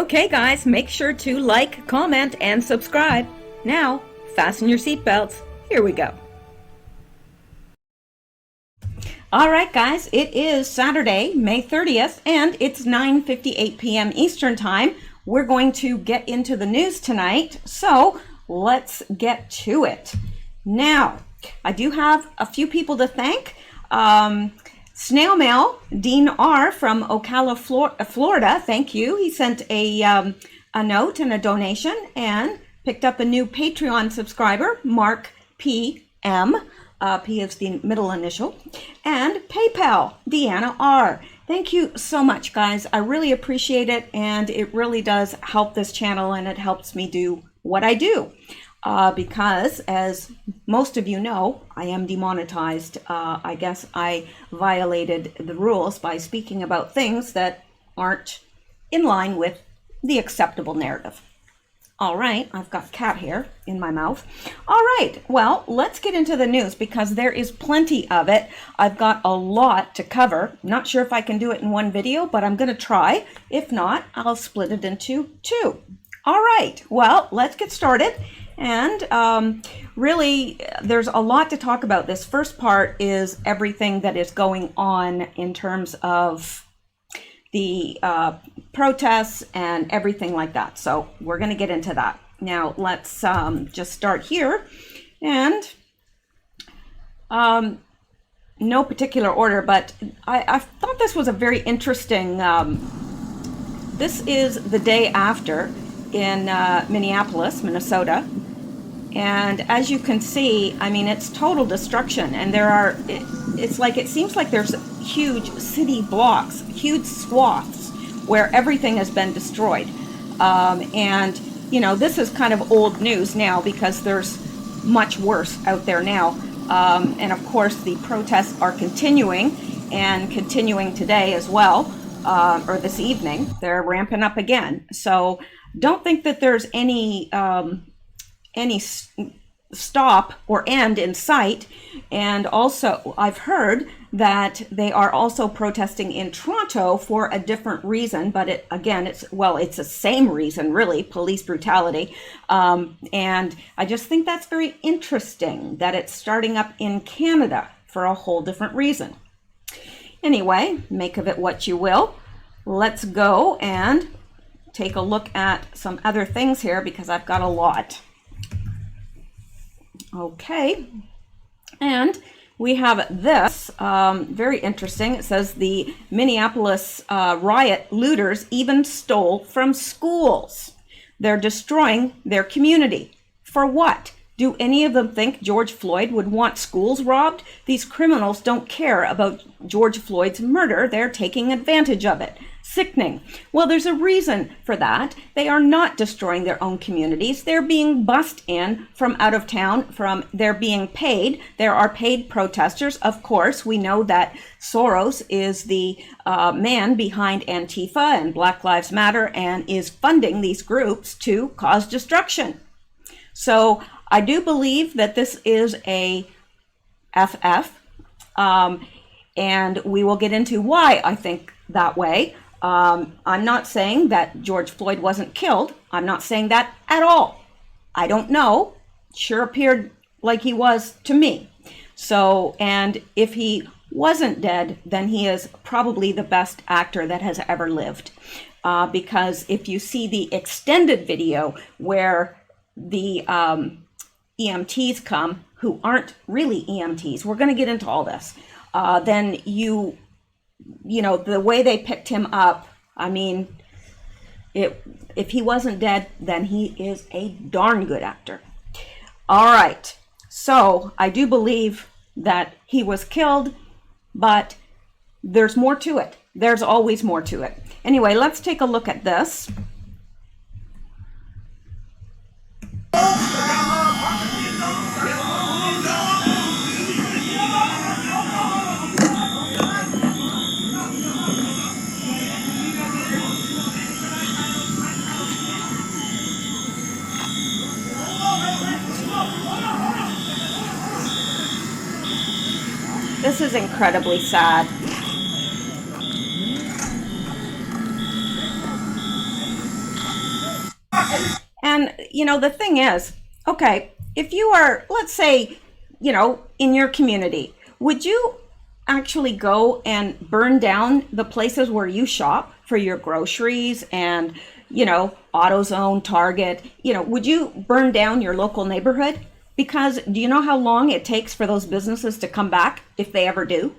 Okay guys, make sure to like, comment, and subscribe. Now, fasten your seatbelts. Here we go. Alright guys, it is Saturday, May 30th, and it's 9:58 p.m. Eastern Time. We're going to get into the news tonight, so let's get to it. Now, I do have a few people to thank. Snail Mail, Dean R. from Ocala, Florida, thank you. He sent a note and a donation and picked up a new Patreon subscriber, Mark P. M. P is the middle initial. And PayPal, Deanna R. Thank you so much, guys. I really appreciate it, and it really does help this channel, and it helps me do what I do. Because, as most of you know, I am demonetized. I guess I violated the rules by speaking about things that aren't in line with the acceptable narrative. All right, I've got cat hair in my mouth. All right, well, let's get into the news because there is plenty of it. I've got a lot to cover. Not sure if I can do it in one video, but I'm going to try. If not, I'll split it into two. All right, well, let's get started. And really, there's a lot to talk about. This first part is everything that is going on in terms of the protests and everything like that. So we're going to get into that. Now, let's just start here. And no particular order, but I thought this was a very interesting, this is the day after in Minneapolis, Minnesota. And as you can see, I mean, it's total destruction. And there are, it seems like there's huge city blocks, huge swaths where everything has been destroyed. And, you know, this is kind of old news now because there's much worse out there now. And of course, the protests are continuing and continuing today as well, or this evening. They're ramping up again. So don't think that there's any stop or end in sight. And also I've heard that they are also protesting in Toronto for a different reason, but it's the same reason, really, police brutality. And I just think that's very interesting that it's starting up in Canada for a whole different reason. Anyway, make of it what you will. Let's go and take a look at some other things here because I've got a lot. Okay, and we have this, very interesting. It says the Minneapolis riot looters even stole from schools. They're destroying their community. For what? Do any of them think George Floyd would want schools robbed? These criminals don't care about George Floyd's murder. They're taking advantage of it. Sickening. Well, there's a reason for that. They are not destroying their own communities. They're being bussed in from out of town, they're being paid. There are paid protesters. Of course, we know that Soros is the man behind Antifa and Black Lives Matter and is funding these groups to cause destruction. So I do believe that this is a FF, and we will get into why I think that way. I'm not saying that George Floyd wasn't killed. I'm not saying that at all. I don't know. Sure appeared like he was to me. So, and if he wasn't dead, then he is probably the best actor that has ever lived. Because if you see the extended video where the EMTs come, who aren't really EMTs, we're going to get into all this, then you know, the way they picked him up, I mean, if he wasn't dead, then he is a darn good actor. All right, so I do believe that he was killed, but there's more to it. There's always more to it. Anyway, let's take a look at this. This is incredibly sad. the thing is, okay, if you are, let's say, in your community, would you actually go and burn down the places where you shop for your groceries and, AutoZone, Target? Would you burn down your local neighborhood? Because do you know how long it takes for those businesses to come back, if they ever do?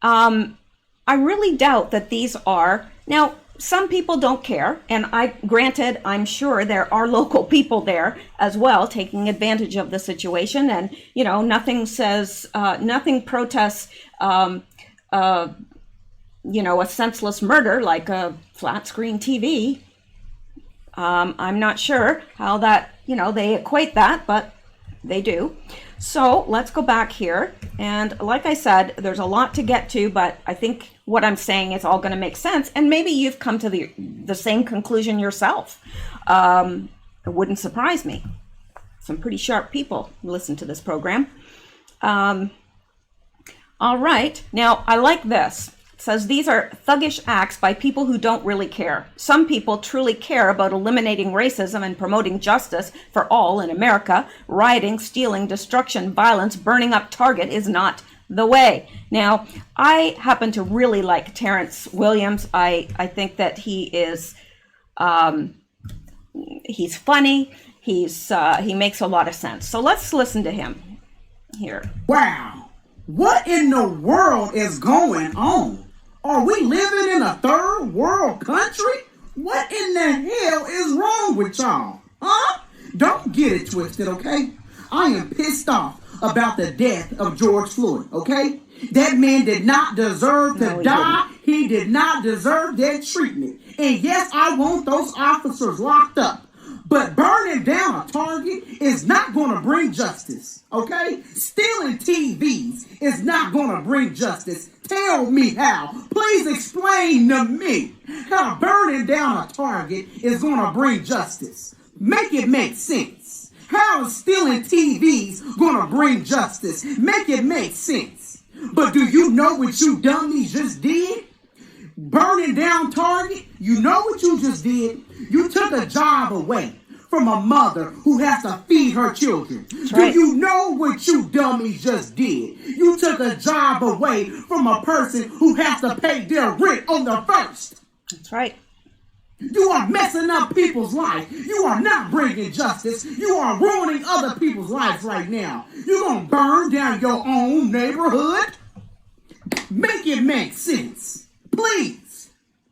I really doubt that these are, now, some people don't care, and granted, I'm sure there are local people there as well taking advantage of the situation, and nothing protests a senseless murder like a flat screen TV. I'm not sure how that they equate that, but they do. So let's go back here, and like I said, there's a lot to get to, but I think what I'm saying is all going to make sense, and maybe you've come to the same conclusion yourself. It wouldn't surprise me. Some pretty sharp people listen to this program. All right, now I like this. It says these are thuggish acts by people who don't really care. Some people truly care about eliminating racism and promoting justice for all in America. Rioting, stealing, destruction, violence, burning up Target is not the way. Now, I happen to really like Terrence Williams. I think that he is, he's funny. He makes a lot of sense. So let's listen to him here. Wow, what in the world is going on? Are we living in a third world country? What in the hell is wrong with y'all? Huh? Don't get it twisted, okay? I am pissed off about the death of George Floyd, okay? That man did not deserve to die. He did not deserve that treatment. And yes, I want those officers locked up. But burning down a Target is not going to bring justice, okay? Stealing TVs is not going to bring justice. Tell me how. Please explain to me how burning down a Target is going to bring justice. Make it make sense. How is stealing TVs going to bring justice? Make it make sense. But do you know what you dummies just did? Burning down Target, you know what you just did? You took a job away from a mother who has to feed her children. That's right. Do you know what you dummies just did? You took a job away from a person who has to pay their rent on the first. That's right. You are messing up people's lives. You are not bringing justice. You are ruining other people's lives right now. You're going to burn down your own neighborhood? Make it make sense. Please.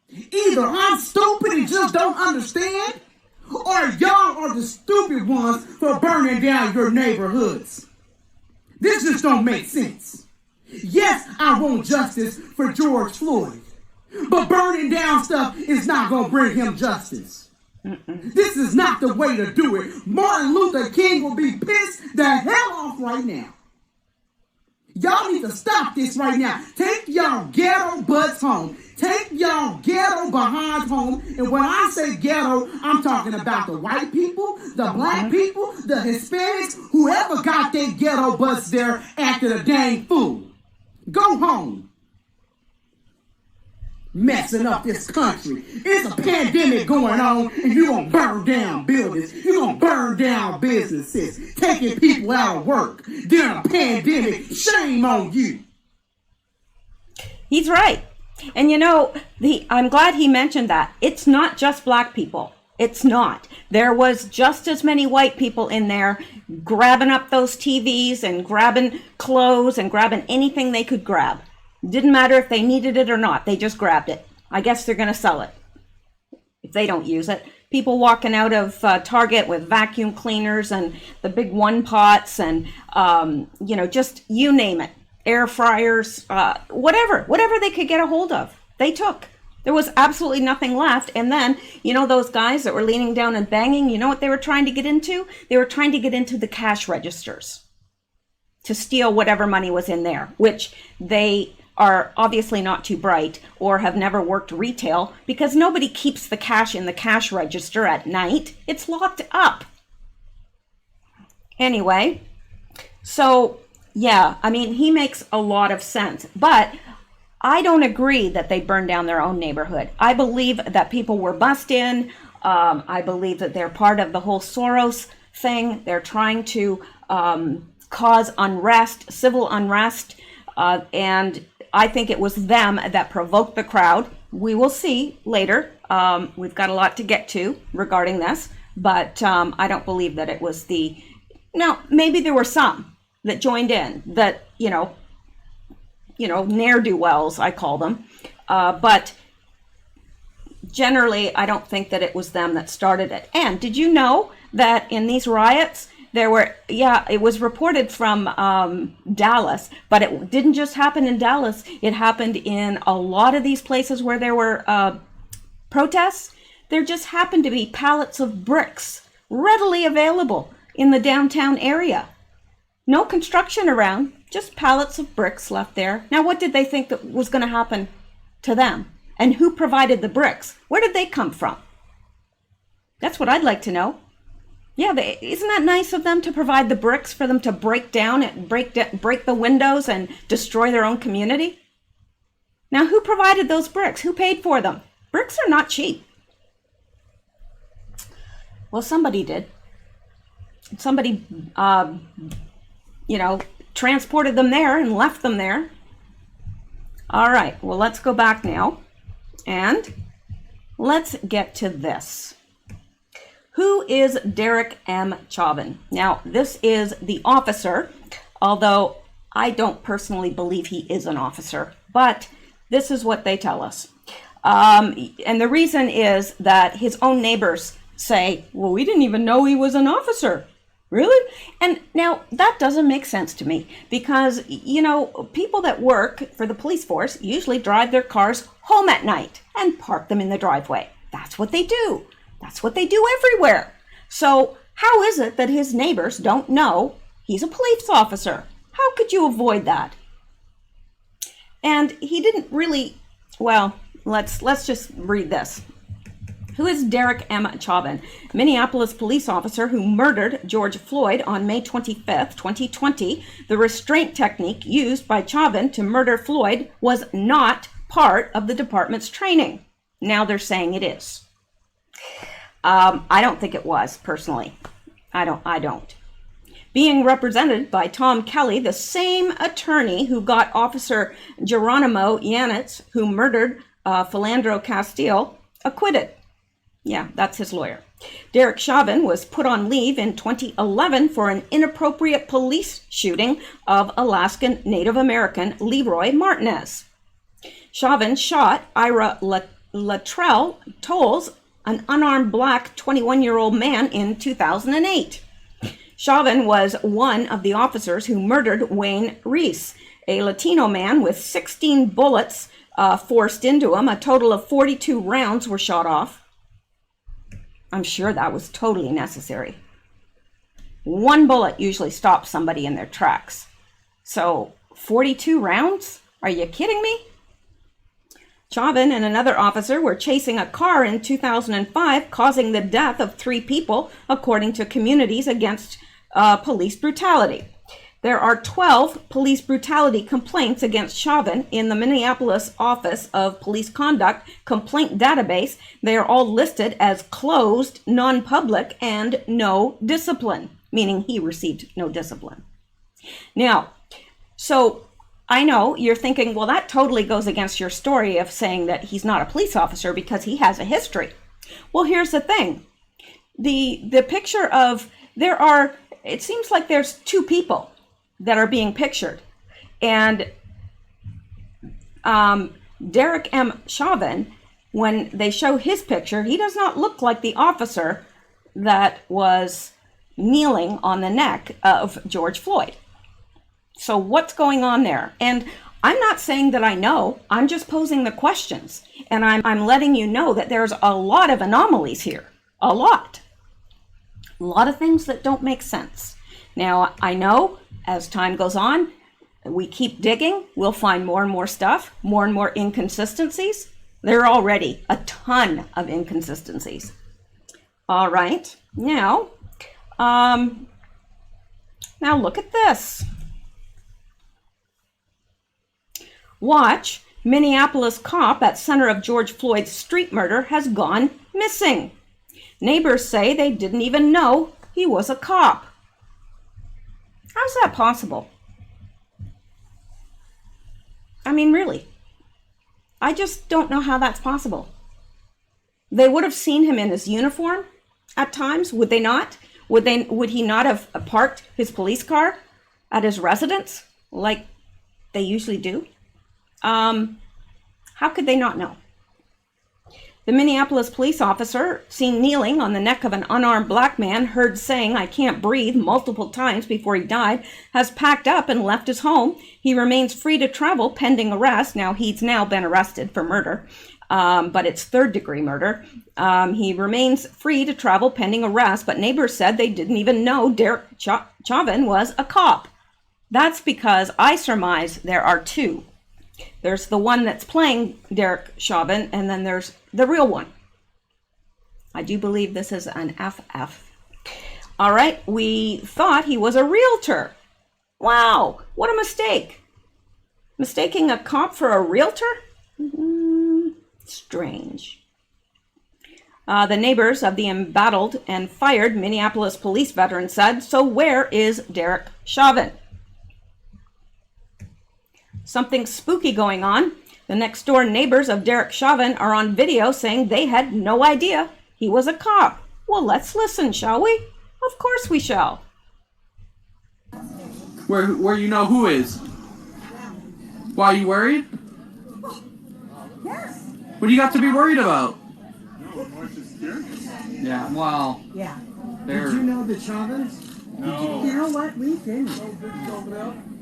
Either I'm stupid and just don't understand, or y'all are the stupid ones for burning down your neighborhoods. This just don't make sense. Yes, I want justice for George Floyd, but burning down stuff is not going to bring him justice. This is not the way to do it. Martin Luther King will be pissed the hell off right now. Y'all need to stop this right now. Take y'all ghetto butts home. Take y'all ghetto behinds home. And when I say ghetto, I'm talking about the white people, the black people, the Hispanics, whoever got their ghetto butts there acting a dang fool. Go home. Messing up this country. It's a pandemic going on, and you're going to burn down buildings. You're going to burn down businesses, taking people out of work during a pandemic. Shame on you. He's right. And I'm glad he mentioned that. It's not just black people. It's not. There was just as many white people in there grabbing up those TVs and grabbing clothes and grabbing anything they could grab. Didn't matter if they needed it or not. They just grabbed it. I guess they're going to sell it if they don't use it. People walking out of Target with vacuum cleaners and the big one pots and, just you name it. Air fryers, whatever they could get a hold of, they took. There was absolutely nothing left. And then, those guys that were leaning down and banging, you know what they were trying to get into? They were trying to get into the cash registers to steal whatever money was in there, which they are obviously not too bright or have never worked retail, because nobody keeps the cash in the cash register at night. It's locked up. Anyway, so yeah, he makes a lot of sense, but I don't agree that they burned down their own neighborhood. I believe that people were bussed in. I believe that they're part of the whole Soros thing. They're trying to cause unrest, civil unrest, and I think it was them that provoked the crowd. We will see later. We've got a lot to get to regarding this, but I don't believe that it was the... Now, maybe there were some that joined in that, ne'er-do-wells, I call them. But generally, I don't think that it was them that started it. And did you know that in these riots, it was reported from Dallas, but it didn't just happen in Dallas. It happened in a lot of these places where there were protests. There just happened to be pallets of bricks readily available in the downtown area. No construction around, just pallets of bricks left there. Now, what did they think that was going to happen to them? And who provided the bricks? Where did they come from? That's what I'd like to know. Yeah, isn't that nice of them to provide the bricks for them to break down and break the windows and destroy their own community? Now, who provided those bricks? Who paid for them? Bricks are not cheap. Well, somebody did. Somebody, transported them there and left them there. All right, well, let's go back now and let's get to this. Who is Derek M. Chauvin? Now, this is the officer, although I don't personally believe he is an officer, but this is what they tell us. And the reason is that his own neighbors say, well, we didn't even know he was an officer. Really? And now that doesn't make sense to me because, people that work for the police force usually drive their cars home at night and park them in the driveway. That's what they do. That's what they do everywhere. So how is it that his neighbors don't know he's a police officer? How could you avoid that? And he didn't really, well, let's just read this. Who is Derek M. Chauvin? Minneapolis police officer who murdered George Floyd on May 25th, 2020. The restraint technique used by Chauvin to murder Floyd was not part of the department's training. Now they're saying it is. I don't think it was, personally. I don't. Being represented by Tom Kelly, the same attorney who got Officer Geronimo Yanez, who murdered Philandro Castile, acquitted. Yeah, that's his lawyer. Derek Chauvin was put on leave in 2011 for an inappropriate police shooting of Alaskan Native American Leroy Martinez. Chauvin shot Ira Latrell Tolles, an unarmed black 21-year-old man, in 2008. Chauvin was one of the officers who murdered Wayne Reese, a Latino man with 16 bullets forced into him. A total of 42 rounds were shot off. I'm sure that was totally necessary. One bullet usually stops somebody in their tracks. So 42 rounds? Are you kidding me? Chauvin and another officer were chasing a car in 2005, causing the death of 3 people, according to Communities Against Police Brutality. There are 12 police brutality complaints against Chauvin in the Minneapolis Office of Police Conduct complaint database. They are all listed as closed, non-public, and no discipline, meaning he received no discipline. Now, so I know you're thinking, well, that totally goes against your story of saying that he's not a police officer because he has a history. Well, here's the thing. The picture of, it seems like there's 2 people that are being pictured. And Derek M. Chauvin, when they show his picture, he does not look like the officer that was kneeling on the neck of George Floyd. So what's going on there? And I'm not saying that I know, I'm just posing the questions. And I'm letting you know that there's a lot of anomalies here. A lot of things that don't make sense. Now, I know as time goes on, we keep digging, we'll find more and more stuff, more and more inconsistencies. There are already a ton of inconsistencies. All right, now look at this. Watch, Minneapolis cop at center of George Floyd's street murder has gone missing. Neighbors say they didn't even know he was a cop. How's that possible? I mean, really. I just don't know how that's possible. They would have seen him in his uniform at times, would they not? Would he not have parked his police car at his residence like they usually do? How could they not know? The Minneapolis police officer, seen kneeling on the neck of an unarmed black man, heard saying, "I can't breathe," multiple times before he died, has packed up and left his home. He remains free to travel pending arrest. Now, he's now been arrested for murder, but it's third-degree murder. He remains free to travel pending arrest, but neighbors said they didn't even know Derek Chauvin was a cop. That's because I surmise there are two. There's the one that's playing Derek Chauvin, and then there's the real one. I do believe this is an FF. All right, we thought he was a realtor. Wow, what a mistake. Mistaking a cop for a realtor? Strange. The neighbors of the embattled and fired Minneapolis police veteran said, "So where is Derek Chauvin?" Something spooky going on. The next door neighbors of Derek Chauvin are on video saying they had no idea he was a cop. Well, let's listen, shall we? Of course we shall. Where you know who is? Why, are you worried? Yes. What do you got to be worried about? No, North is curious. Yeah, well, Yeah. they're... Did you know the Chauvins? No. You know what? We didn't.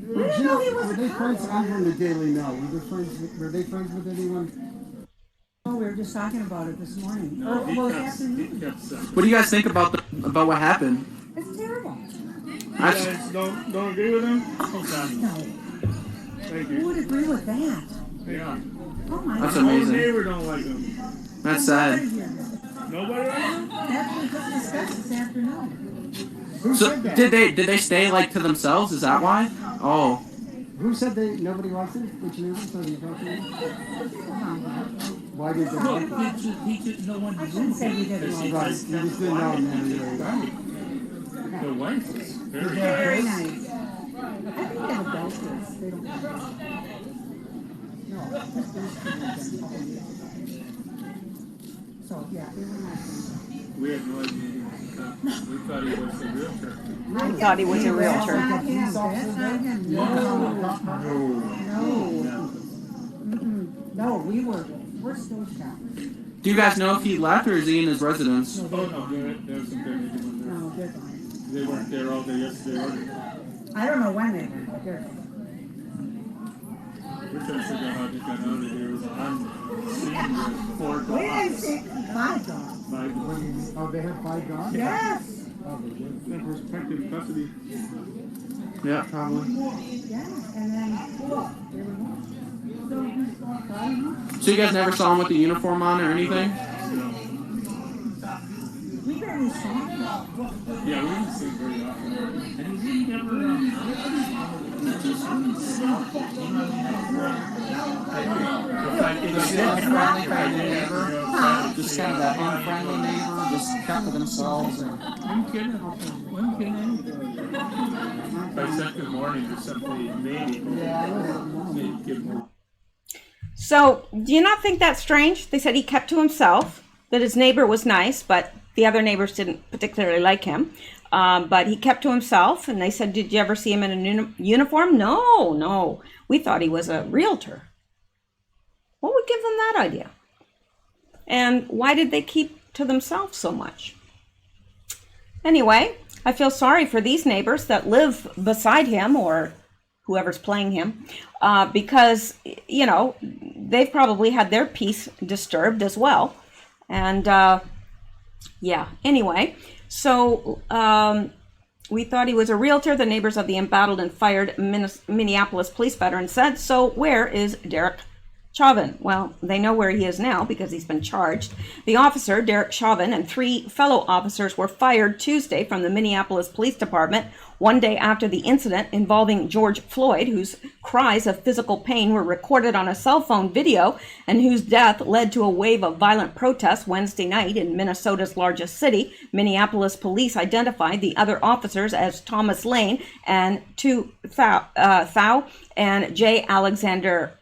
We didn't know he was Were a they cop. friends? I'm from the Daily Mail. Were they friends with anyone? Oh, we were just talking about it this morning. No, Well, this afternoon. he kept saying. What do you guys think about what happened? It's terrible. You I- guys don't agree with him? Okay. No. Thank Who you. would agree with that? Yeah. Oh my That's God. My amazing. neighbor don't like him. That's sad. Nobody likes him? That's what we just discussed this afternoon. Who So said that? did they stay like to themselves? Is that why? Oh, Who said nobody likes it? Which neighbor said he liked it? Why did they like it? I shouldn't say we didn't like Right, it. you just didn't know him. Right. The wife is very Very nice. nice. I think they have adult kids. They don't. No, just these two have been. So, yeah, they were nice. We had no idea he was a cop. We thought he was a realtor. I thought he was a That's realtor. not him. That's not him. No, we're still shocked. do you guys know if he left or is he in his residence? Oh, no, there was some good people in there. No, they're gone. They weren't there all day yesterday either. I don't know when they were, but they're gone. We're trying to figure out how they got out of there. It was unseen with 4 We didn't dogs. see 5 dogs. By Oh, they have 5 dogs? Yes. the prospective custody. Yeah, probably. Yeah, and then there were more. So you guys never saw him with the uniform on or anything? We barely saw him. Yeah, we didn't see him very often. And he didn't ever, Just kind of that unfriendly neighbor, just kept to themselves. I'm kidding. I'm kidding. By second morning or something, maybe. Maybe give him. So, do you not think that's strange? They said he kept to himself, that his neighbor was nice, but the other neighbors didn't particularly like him. But he kept to himself, and they said, "Did you ever see him in a uniform?" No. We thought he was a realtor. What would give them that idea? And why did they keep to themselves so much? Anyway, I feel sorry for these neighbors that live beside him or whoever's playing him, because, you know, they've probably had their peace disturbed as well. And yeah, anyway, so we thought he was a realtor. The neighbors of the embattled and fired Minneapolis police veteran said, "So where is Derek Chauvin. Well, they know where he is now because he's been charged. The officer, Derek Chauvin, and 3 fellow officers were fired Tuesday from the Minneapolis Police Department, one day after the incident involving George Floyd, whose cries of physical pain were recorded on a cell phone video and whose death led to a wave of violent protests Wednesday night in Minnesota's largest city. Minneapolis police identified the other officers as Thomas Lane and Tu Thao and J. Alexander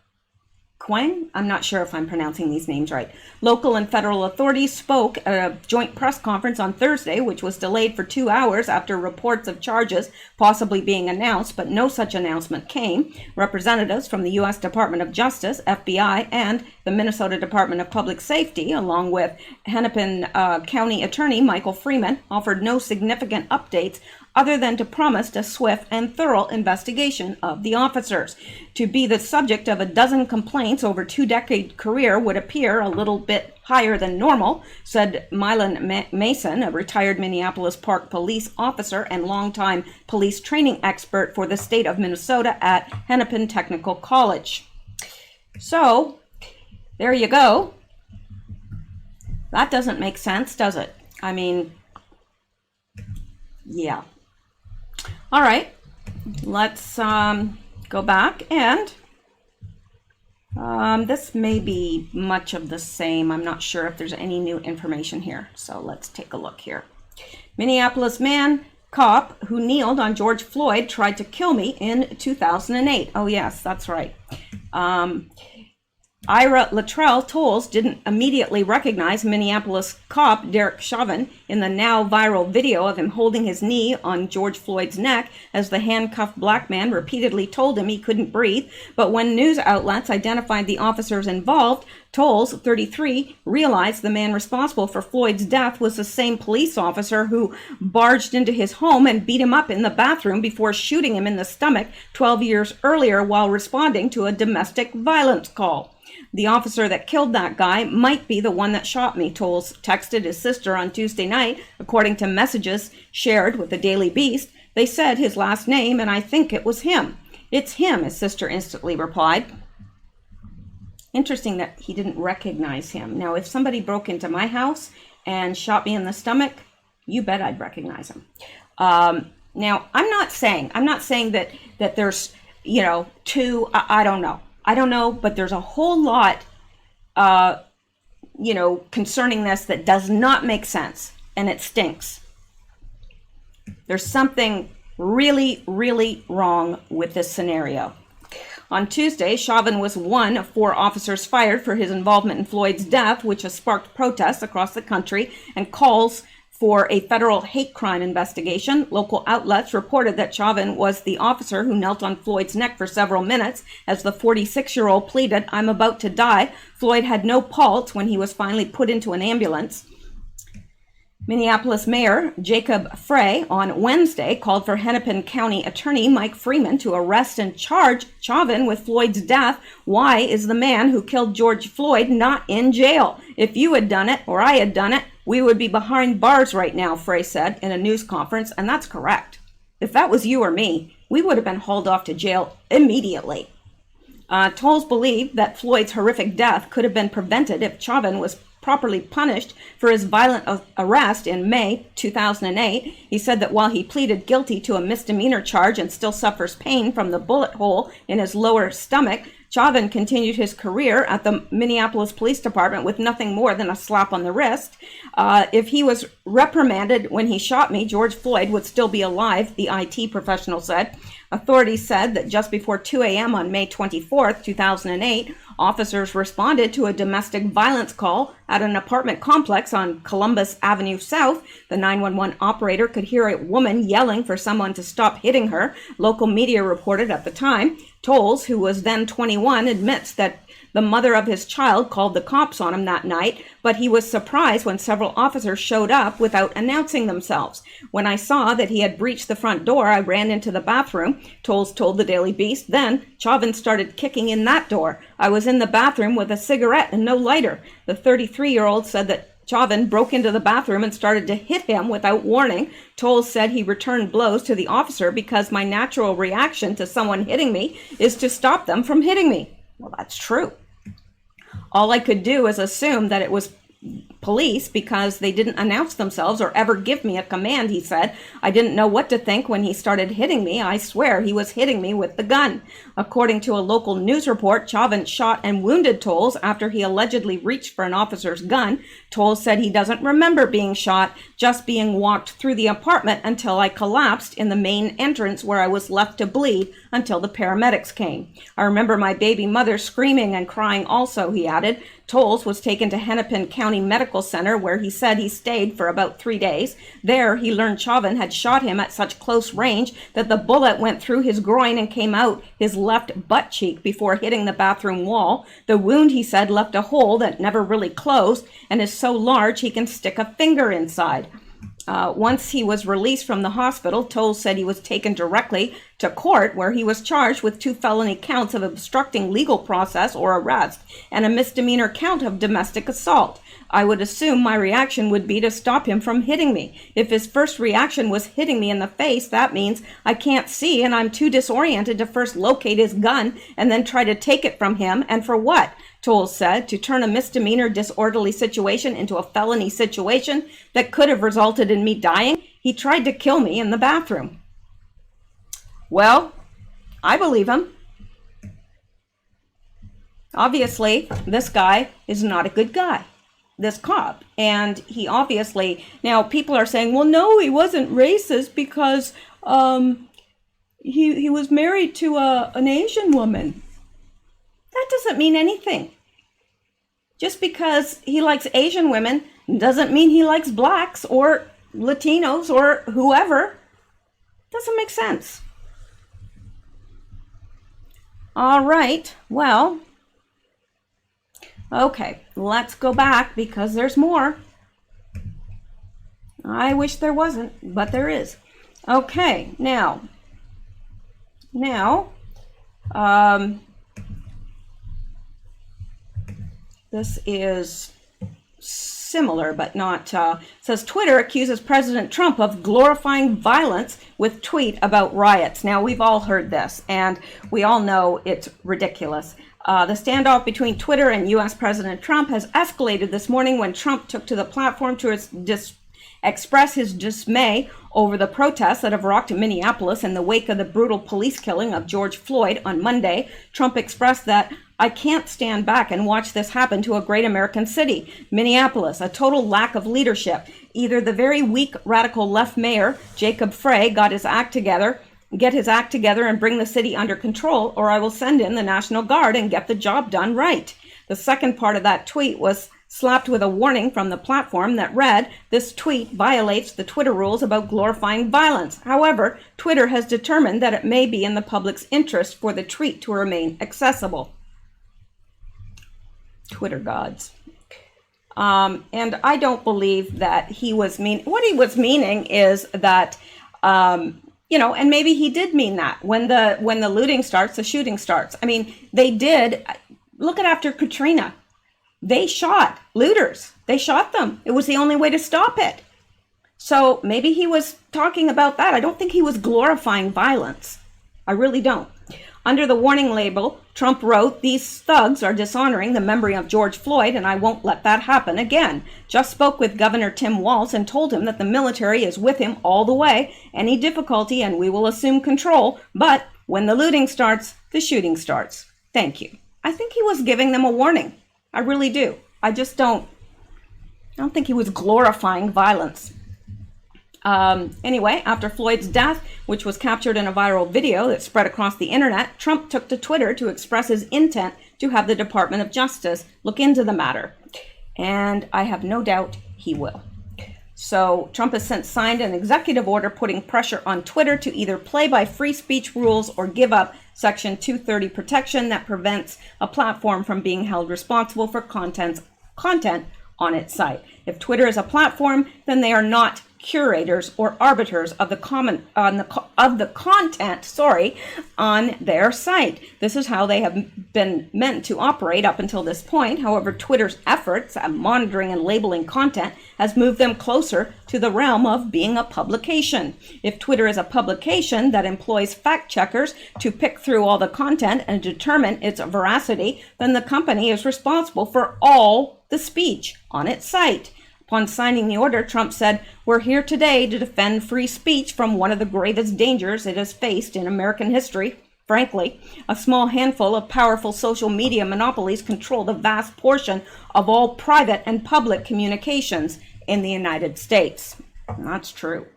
Quang. I'm not sure if I'm pronouncing these names right. Local and federal authorities spoke at a joint press conference on Thursday, which was delayed for 2 hours after reports of charges possibly being announced, but no such announcement came. Representatives from the U.S. Department of Justice, FBI, and the Minnesota Department of Public Safety, along with Hennepin County Attorney Michael Freeman, offered no significant updates other than to promise a swift and thorough investigation of the officers. To be the subject of a dozen complaints over 2-decade career would appear a little bit higher than normal, said Mylan Mason, a retired Minneapolis Park police officer and longtime police training expert for the state of Minnesota at Hennepin Technical College. So, there you go. That doesn't make sense, does it? I mean, yeah. All right, let's go back, and this may be much of the same. I'm not sure if there's any new information here, so let's take a look here. Minneapolis man, cop who kneeled on George Floyd tried to kill me in 2008. Oh yes, that's right. Ira Latrell Tolles didn't immediately recognize Minneapolis cop Derek Chauvin in the now viral video of him holding his knee on George Floyd's neck as the handcuffed black man repeatedly told him he couldn't breathe. But when news outlets identified the officers involved, Tolles, 33, realized the man responsible for Floyd's death was the same police officer who barged into his home and beat him up in the bathroom before shooting him in the stomach 12 years earlier while responding to a domestic violence call. The officer that killed that guy might be the one that shot me, Tolles texted his sister on Tuesday night, according to messages shared with the Daily Beast. They said his last name, and I think it was him. It's him, his sister instantly replied. Interesting that he didn't recognize him. Now, if somebody broke into my house and shot me in the stomach, you bet I'd recognize him. Now, I'm not saying that there's, two, I don't know, but there's a whole lot, concerning this that does not make sense, and it stinks. There's something really, really wrong with this scenario. On Tuesday, Chauvin was one of 4 officers fired for his involvement in Floyd's death, which has sparked protests across the country and calls for a federal hate crime investigation. Local outlets reported that Chauvin was the officer who knelt on Floyd's neck for several minutes as the 46-year-old pleaded, "I'm about to die." Floyd had no pulse when he was finally put into an ambulance. Minneapolis Mayor Jacob Frey on Wednesday called for Hennepin County Attorney Mike Freeman to arrest and charge Chauvin with Floyd's death. Why is the man who killed George Floyd not in jail? If you had done it, or I had done it, we would be behind bars right now, Frey said in a news conference, and that's correct. If that was you or me, we would have been hauled off to jail immediately. Tolles believed that Floyd's horrific death could have been prevented if Chauvin was properly punished for his violent arrest in May 2008. He said that while he pleaded guilty to a misdemeanor charge and still suffers pain from the bullet hole in his lower stomach, Chauvin continued his career at the Minneapolis Police Department with nothing more than a slap on the wrist. If he was reprimanded when he shot me, George Floyd would still be alive, the IT professional said. Authorities said that just before 2 a.m. on May 24th, 2008, officers responded to a domestic violence call at an apartment complex on Columbus Avenue South. The 911 operator could hear a woman yelling for someone to stop hitting her. Local media reported at the time. Tolles, who was then 21, admits that the mother of his child called the cops on him that night, but he was surprised when several officers showed up without announcing themselves. When I saw that he had breached the front door, I ran into the bathroom, Tolles told the Daily Beast. Then Chauvin started kicking in that door. I was in the bathroom with a cigarette and no lighter. The 33-year-old said that Chauvin broke into the bathroom and started to hit him without warning. Tolles said he returned blows to the officer because my natural reaction to someone hitting me is to stop them from hitting me. Well, that's true. All I could do is assume that it was police because they didn't announce themselves or ever give me a command, he said. I didn't know what to think when he started hitting me. I swear he was hitting me with the gun. According to a local news report, Chauvin shot and wounded Tolles after he allegedly reached for an officer's gun. Tolles said he doesn't remember being shot, just being walked through the apartment until I collapsed in the main entrance where I was left to bleed until the paramedics came. I remember my baby mother screaming and crying also, he added. Tolles was taken to Hennepin County Medical Center, where he said he stayed for about 3 days. There, he learned Chauvin had shot him at such close range that the bullet went through his groin and came out his left butt cheek before hitting the bathroom wall. The wound, he said, left a hole that never really closed and is so large he can stick a finger inside. Once he was released from the hospital, Tolles said he was taken directly to court, where he was charged with 2 felony counts of obstructing legal process or arrest and a misdemeanor count of domestic assault. I would assume my reaction would be to stop him from hitting me. If his first reaction was hitting me in the face, that means I can't see and I'm too disoriented to first locate his gun and then try to take it from him. And for what? Tolles said, to turn a misdemeanor disorderly situation into a felony situation that could have resulted in me dying. He tried to kill me in the bathroom. Well, I believe him. Obviously, this guy is not a good guy, this cop. And he obviously, now people are saying, well, no, he wasn't racist because he was married to an Asian woman. That doesn't mean anything. Just because he likes Asian women doesn't mean he likes blacks or Latinos or whoever. Doesn't make sense. All right, well, okay, let's go back because there's more. I wish there wasn't, but there is. Okay, now, this is similar, but not, says Twitter accuses President Trump of glorifying violence with tweet about riots. Now, we've all heard this, and we all know it's ridiculous. The standoff between Twitter and U.S. President Trump has escalated this morning when Trump took to the platform to express his dismay over the protests that have rocked Minneapolis in the wake of the brutal police killing of George Floyd on Monday. Trump expressed that, I can't stand back and watch this happen to a great American city. Minneapolis, a total lack of leadership. Either the very weak radical left mayor, Jacob Frey, get his act together and bring the city under control, or I will send in the National Guard and get the job done right. The second part of that tweet was slapped with a warning from the platform that read, this tweet violates the Twitter rules about glorifying violence. However, Twitter has determined that it may be in the public's interest for the tweet to remain accessible. Twitter gods. And I don't believe that he was what he was meaning is that, and maybe he did mean that when the looting starts, the shooting starts. I mean, they did. Look at after Katrina. They shot looters. They shot them. It was the only way to stop it. So maybe he was talking about that. I don't think he was glorifying violence. I really don't. Under the warning label, Trump wrote, these thugs are dishonoring the memory of George Floyd, and I won't let that happen again. Just spoke with Governor Tim Walz and told him that the military is with him all the way, any difficulty, and we will assume control. But when the looting starts, the shooting starts. Thank you. I think he was giving them a warning. I really do. I don't think he was glorifying violence. Anyway, after Floyd's death, which was captured in a viral video that spread across the internet, Trump took to Twitter to express his intent to have the Department of Justice look into the matter. And I have no doubt he will. So Trump has since signed an executive order putting pressure on Twitter to either play by free speech rules or give up Section 230 protection that prevents a platform from being held responsible for content on its site. If Twitter is a platform, then they are not curators or arbiters of the content, on their site. This is how they have been meant to operate up until this point. However, Twitter's efforts at monitoring and labeling content has moved them closer to the realm of being a publication. If Twitter is a publication that employs fact checkers to pick through all the content and determine its veracity, then the company is responsible for all the speech on its site. Upon signing the order, Trump said, "We're here today to defend free speech from one of the gravest dangers it has faced in American history. Frankly, a small handful of powerful social media monopolies control the vast portion of all private and public communications in the United States." And that's true.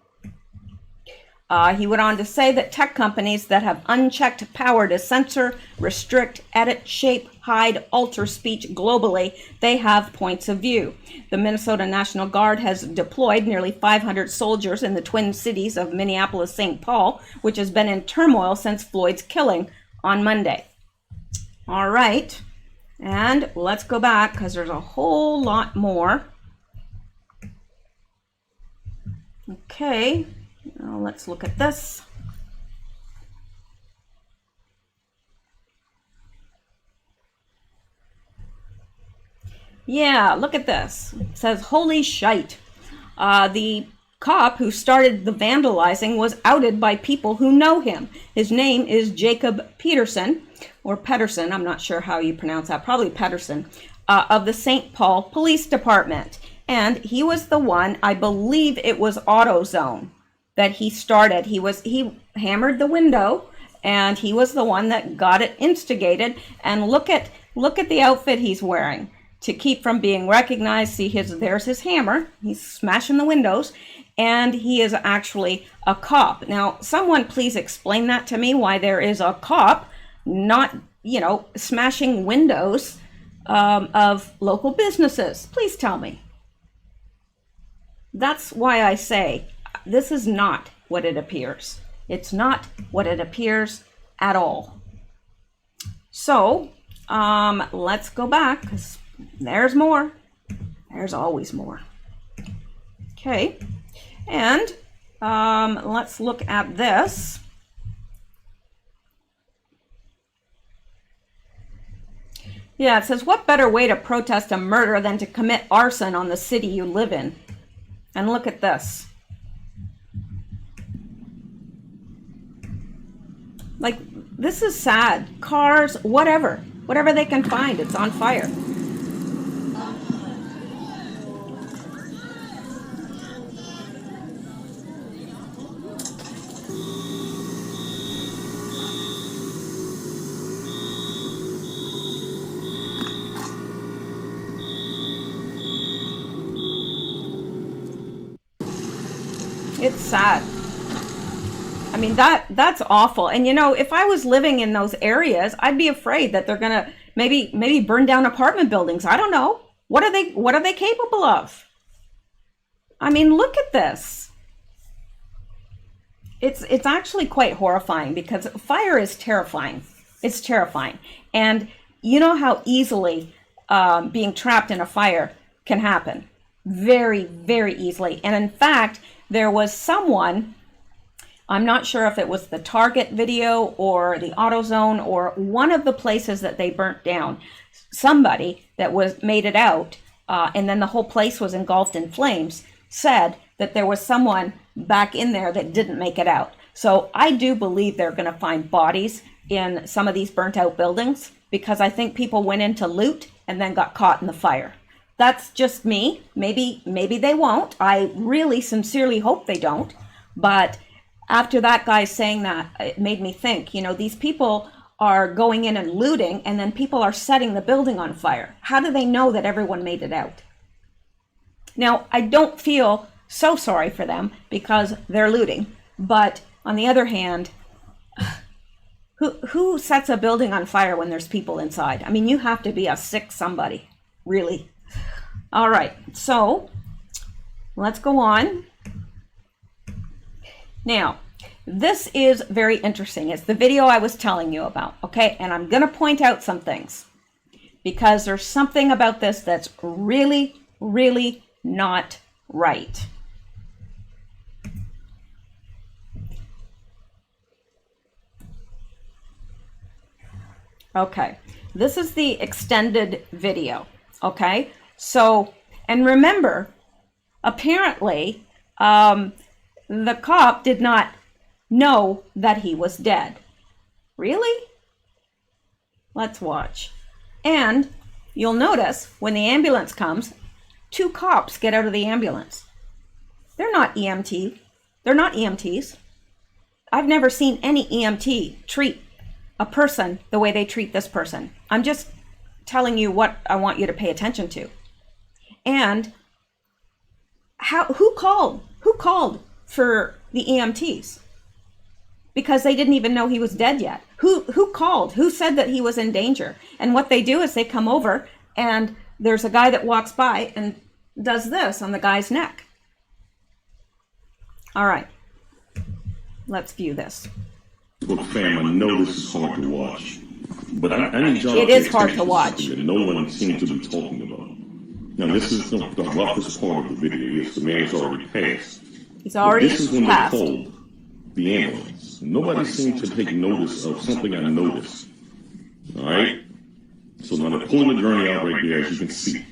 He went on to say that tech companies that have unchecked power to censor, restrict, edit, shape, hide, alter speech globally, they have points of view. The Minnesota National Guard has deployed nearly 500 soldiers in the twin cities of Minneapolis, St. Paul, which has been in turmoil since Floyd's killing on Monday. All right, and let's go back because there's a whole lot more. Okay. Now let's look at this. Yeah, look at this. It says, "Holy shite." The cop who started the vandalizing was outed by people who know him. His name is Jacob Peterson, or Pedersen, I'm not sure how you pronounce that, probably Pedersen, of the St. Paul Police Department. And he was the one, I believe it was AutoZone, that he started. He hammered the window, and he was the one that got it instigated. And look at the outfit he's wearing to keep from being recognized. See, there's his hammer. He's smashing the windows, and he is actually a cop. Now, someone please explain that to me, why there is a cop not, smashing windows of local businesses. Please tell me. That's why I say this is not what it appears. It's not what it appears at all. So let's go back, because there's more. There's always more. Okay, and let's look at this. Yeah, it says, "What better way to protest a murder than to commit arson on the city you live in?" And look at this. Like, this is sad. Cars, whatever they can find, it's on fire. It's sad. I mean, that's awful. And if I was living in those areas, I'd be afraid that they're gonna maybe burn down apartment buildings. I don't know. What are they capable of? I mean, look at this. It's actually quite horrifying, because fire is terrifying. It's terrifying. And you know how easily being trapped in a fire can happen. Very, very easily. And in fact, there was someone, I'm not sure if it was the Target video or the AutoZone or one of the places that they burnt down, somebody that made it out, and then the whole place was engulfed in flames, said that there was someone back in there that didn't make it out. So I do believe they're going to find bodies in some of these burnt out buildings, because I think people went in to loot and then got caught in the fire. That's just me. Maybe they won't. I really sincerely hope they don't. But after that guy saying that, it made me think, these people are going in and looting, and then people are setting the building on fire. How do they know that everyone made it out? Now, I don't feel so sorry for them because they're looting. But on the other hand, who sets a building on fire when there's people inside? I mean, you have to be a sick somebody, really. All right, so let's go on. Now, this is very interesting. It's the video I was telling you about, okay? And I'm going to point out some things, because there's something about this that's really, really not right. Okay, this is the extended video. Okay, so, and remember, apparently, the cop did not know that he was dead. Really? Let's watch. And you'll notice when the ambulance comes, 2 cops get out of the ambulance. They're not EMT. They're not EMTs. I've never seen any EMT treat a person the way they treat this person. I'm just telling you what I want you to pay attention to. And who called for the EMTs? Because they didn't even know he was dead yet. Who called? Who said that he was in danger? And what they do is they come over and there's a guy that walks by and does this on the guy's neck. All right, let's view this. Well, fam, I know this is hard to watch, but I need y'all It to is pay hard attention to watch. something that no one seems to be talking about. Now, this is the roughest part of the video. Yes, the man's already passed. He's already This is when passed. they called the ambulance. Nobody seems to take notice of something I noticed. All right? So now they're pulling the gurney out right there, as you can see.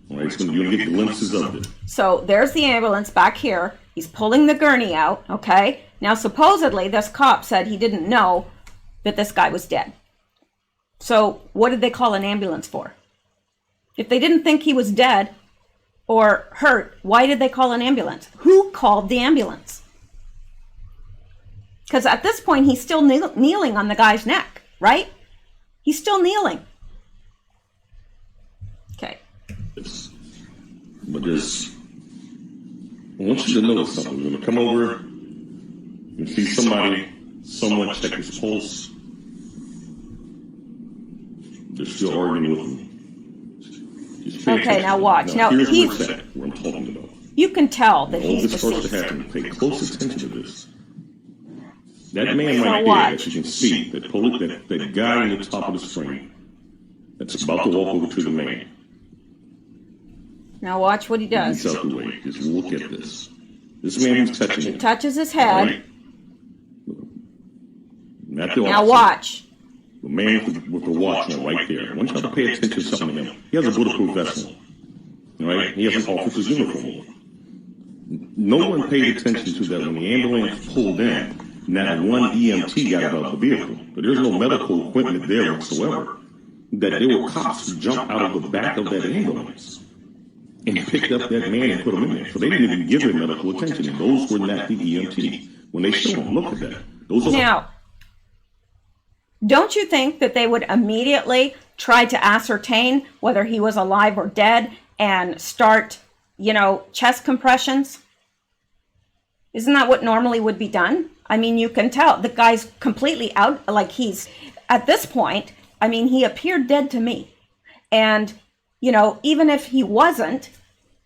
All right, so you're going to get glimpses of it. So there's the ambulance back here. He's pulling the gurney out, okay? Now, supposedly, this cop said he didn't know that this guy was dead. So what did they call an ambulance for? If they didn't think he was dead or hurt, why did they call an ambulance? Who called the ambulance? Because at this point, he's still kneeling on the guy's neck, right? He's still kneeling. Okay. But there's, I want you to notice something. You're going to come over, you see someone check his pulse. They're still arguing with him. Just pay Okay, attention. now watch. Now, here's he's- where it's at, where I'm talking about. You can tell that All he's this starts to deceased. happen. Pay close attention to this. That man So right there, watch. as you can see, that guy in the top of the screen that's about to walk over to the man. Now watch what he He's does. out the way. Just look at this. This man who's touching He him. touches his All head. right? Not the Now officer. watch. The man with the watch on right there. I want you to pay attention to something to him. He has a bulletproof vest on. All right? He has an officer's uniform on. No one paid attention to that when the ambulance pulled in. Not one EMT got out of the vehicle. But there's no medical equipment there whatsoever. That there were cops who jumped out of the back of that ambulance and picked up that man and put him in there. So they didn't even give him medical attention. And those were not the EMT. When they showed him, look at that. Those are Now, don't you think that they would immediately try to ascertain whether he was alive or dead and start, chest compressions? Isn't that what normally would be done? I mean, you can tell the guy's completely out, like he's, at this point, I mean, he appeared dead to me. And, even if he wasn't,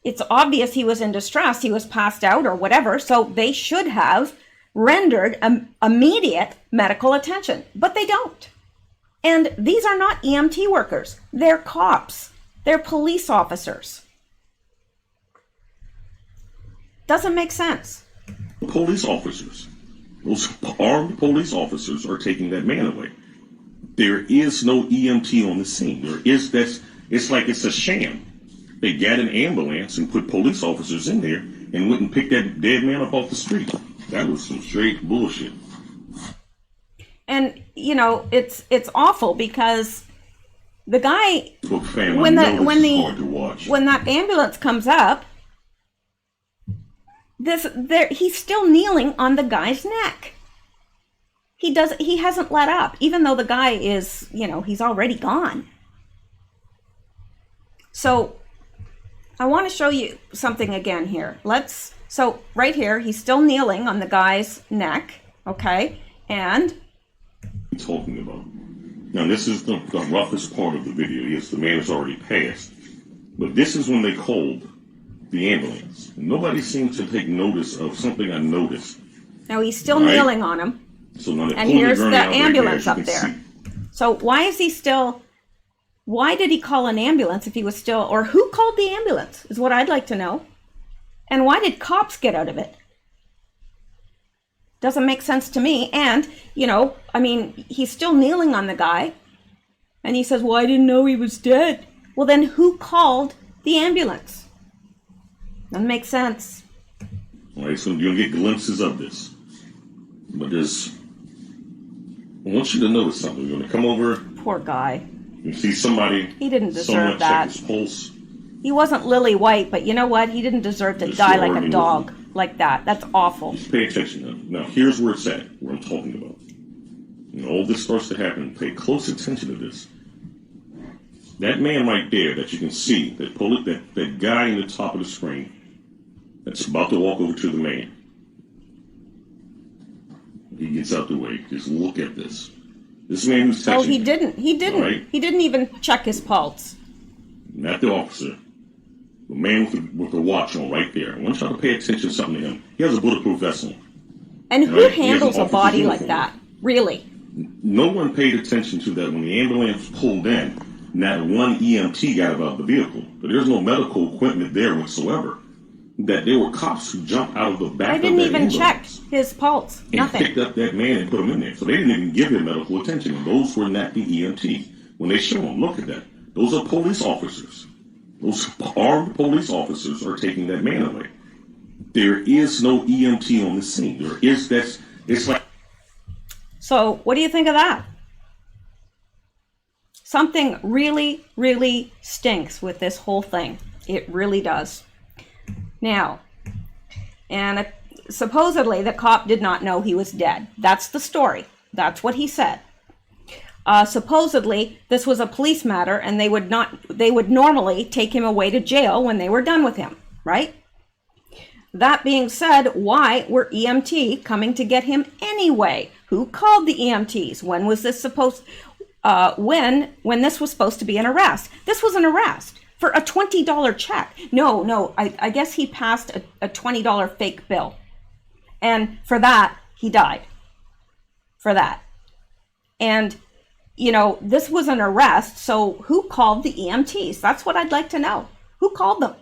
it's obvious he was in distress, he was passed out or whatever, so they should have rendered immediate medical attention, but they don't. And these are not EMT workers. They're cops. They're police officers. Doesn't make sense. police officers. Those armed police officers are taking that man away. There is no EMT on the scene. It's like it's a sham. They got an ambulance and put police officers in there and went and picked that dead man up off the street. That was some straight bullshit. And it's awful because the guy, Look, fam, when I know when this is hard to watch. when that ambulance comes up, he's still kneeling on the guy's neck. He hasn't let up, even though the guy is, he's already gone. So I want to show you something again here. So right here, he's still kneeling on the guy's neck, okay? And Talking about. Now, this is the roughest part of the video. Yes, the man has already passed. But this is when they called the ambulance. Nobody seems to take notice of something I noticed. now he's still Right. kneeling on him. So now they're And pulling here's gurney the out right ambulance there, up as you there. can see. So why did he call an ambulance if he was still, or who called the ambulance is what I'd like to know. And why did cops get out of it? Doesn't make sense to me. And, he's still kneeling on the guy. And he says, well, I didn't know he was dead. Well, then who called the ambulance? Doesn't make sense. All right, so you'll get glimpses of this. But I want you to notice something. You're going to come over. Poor guy. You see somebody. He didn't deserve someone that. check his pulse. He wasn't Lily White, but you know what? He didn't deserve to die like a dog like that. That's awful. Just pay attention now. Now, here's where it's at, where I'm talking about. When all this starts to happen, pay close attention to this. That man right there that you can see, that guy in the top of the screen, that's about to walk over to the man. He gets out the way. Just look at this. This man who's touching. Oh, he didn't. He didn't. Right? He didn't even check his pulse. Not the officer. The man with the watch on right there. I want y'all to pay attention to something to him. He has a bulletproof vest on. And who Right? handles a body like that? Really? No one paid attention to that when the ambulance pulled in. Not one EMT got out of the vehicle. But there's no medical equipment there whatsoever. That there were cops who jumped out of the back I of didn't that even check ambulance his pulse. and Nothing. picked up that man and put him in there. So they didn't even give him medical attention. And those were not the EMT. When they show him, look at that. Those are police officers. Those armed police officers are taking that man away. There is no EMT on the scene. It's like. So, what do you think of that? Something really, really stinks with this whole thing. It really does. Now, and supposedly the cop did not know he was dead. That's the story. That's what he said. Supposedly this was a police matter, and they would normally take him away to jail when they were done with him, right? That being said, why were EMT coming to get him anyway? Who called the EMTs? When was this supposed? When this was supposed to be an arrest? This was an arrest for a $20 check. No, I guess he passed a $20 fake bill, and for that he died. For that, and. You know, this was an arrest, so who called the EMTs? That's what I'd like to know. Who called them?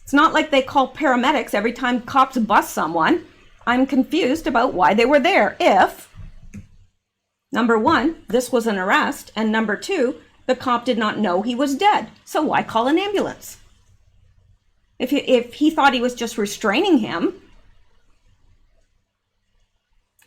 It's not like they call paramedics every time cops bust someone. I'm confused about why they were there. If, number one, this was an arrest, and number two, the cop did not know he was dead. So why call an ambulance? If he thought he was just restraining him,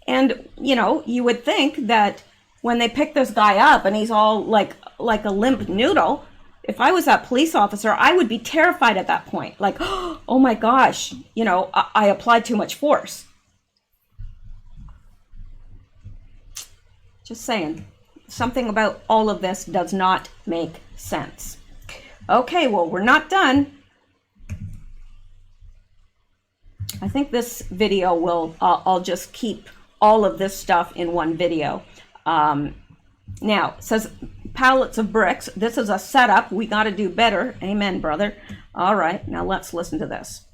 and, you know, you would think that when they pick this guy up and he's all like a limp noodle, if I was that police officer, I would be terrified at that point. Like, oh my gosh, you know, I applied too much force. Just saying, something about all of this does not make sense. Okay, well, we're not done. I think this video will, I'll just keep all of this stuff in one video. Now, it says pallets of bricks. This is a setup. We got to do better. Amen, brother. All right, now let's listen to this.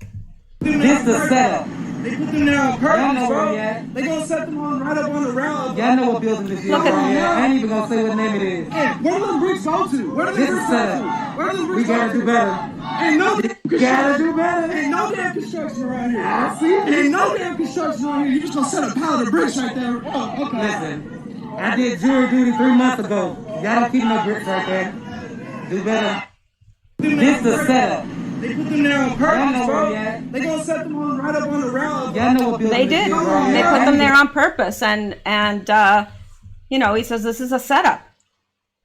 This the setup. They put them there on purpose, Y'all know bro. where we at. They gonna set them on right up on the rail. Y'all know what building this is. Look at right them. here. I ain't even gonna say what name it is. Hey, where do them bricks go to? Where do them This bricks is go setup. to? Where do them We bricks go gotta to? do better. Ain't no damn We gotta do better. Ain't no damn construction around here. I see. Ain't no damn construction around here. You just gonna set a pallet of bricks right there. Oh, okay. Listen, I did jury duty 3 months ago. Y'all don't keep no bricks right there. Do better. This the setup. They put them there on Y'all purpose, know where bro. we at. They gonna set them on right up on the rail. Y'all know what building They this did. is. Right They here. put them there on purpose, and you know, he says this is a setup.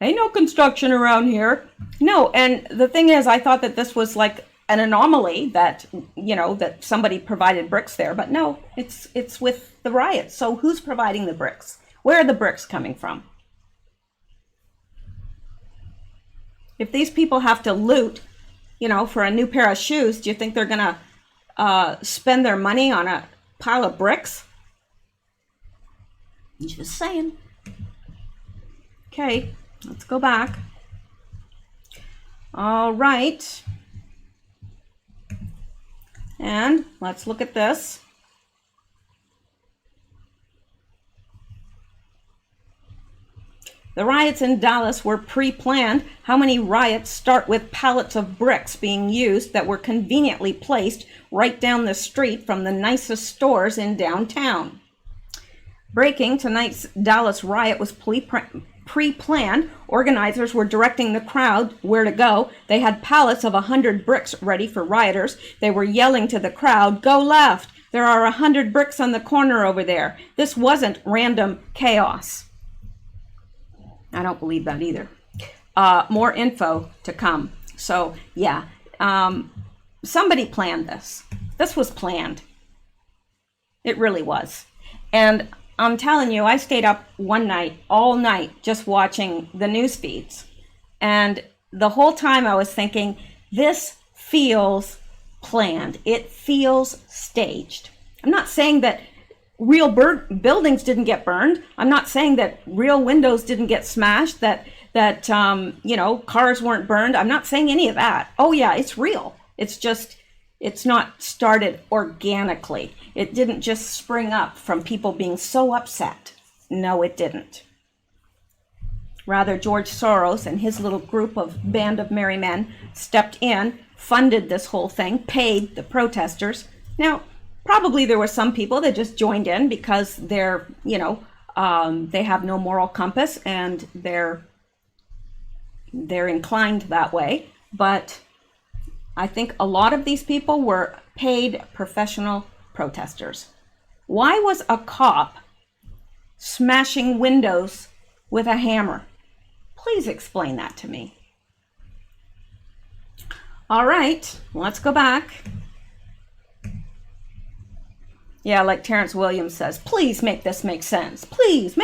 Ain't no construction around here. No, and the thing is, I thought that this was like an anomaly that, you know, that somebody provided bricks there, but no, it's with the riots. So who's providing the bricks? Where are the bricks coming from? If these people have to loot, you know, for a new pair of shoes, do you think they're gonna spend their money on a pile of bricks? Just saying. Okay, let's go back. All right. And let's look at this. The riots in Dallas were pre-planned. How many riots start with pallets of bricks being used that were conveniently placed right down the street from the nicest stores in downtown? Breaking, tonight's Dallas riot was pre-planned. Organizers were directing the crowd where to go. They had pallets of 100 bricks ready for rioters. They were yelling to the crowd, "Go left! There are 100 bricks on the corner over there." This wasn't random chaos. I don't believe that either. More info to come. So, yeah, somebody planned this. This was planned. It really was. And I'm telling you, I stayed up one night, all night, just watching the news feeds. And the whole time I was thinking, this feels planned. It feels staged. I'm not saying that real buildings didn't get burned. I'm not saying that real windows didn't get smashed, that cars weren't burned. I'm not saying any of that. Oh yeah, it's real. It's just, it's not started organically. It didn't just spring up from people being so upset. No, it didn't. Rather, George Soros and his little group of band of merry men stepped in, funded this whole thing, paid the protesters. Now, probably there were some people that just joined in because they're, they have no moral compass and they're inclined that way. But I think a lot of these people were paid professional protesters. Why was a cop smashing windows with a hammer? Please explain that to me. All right, let's go back. Yeah, like Terrence Williams says, please make this make sense. Please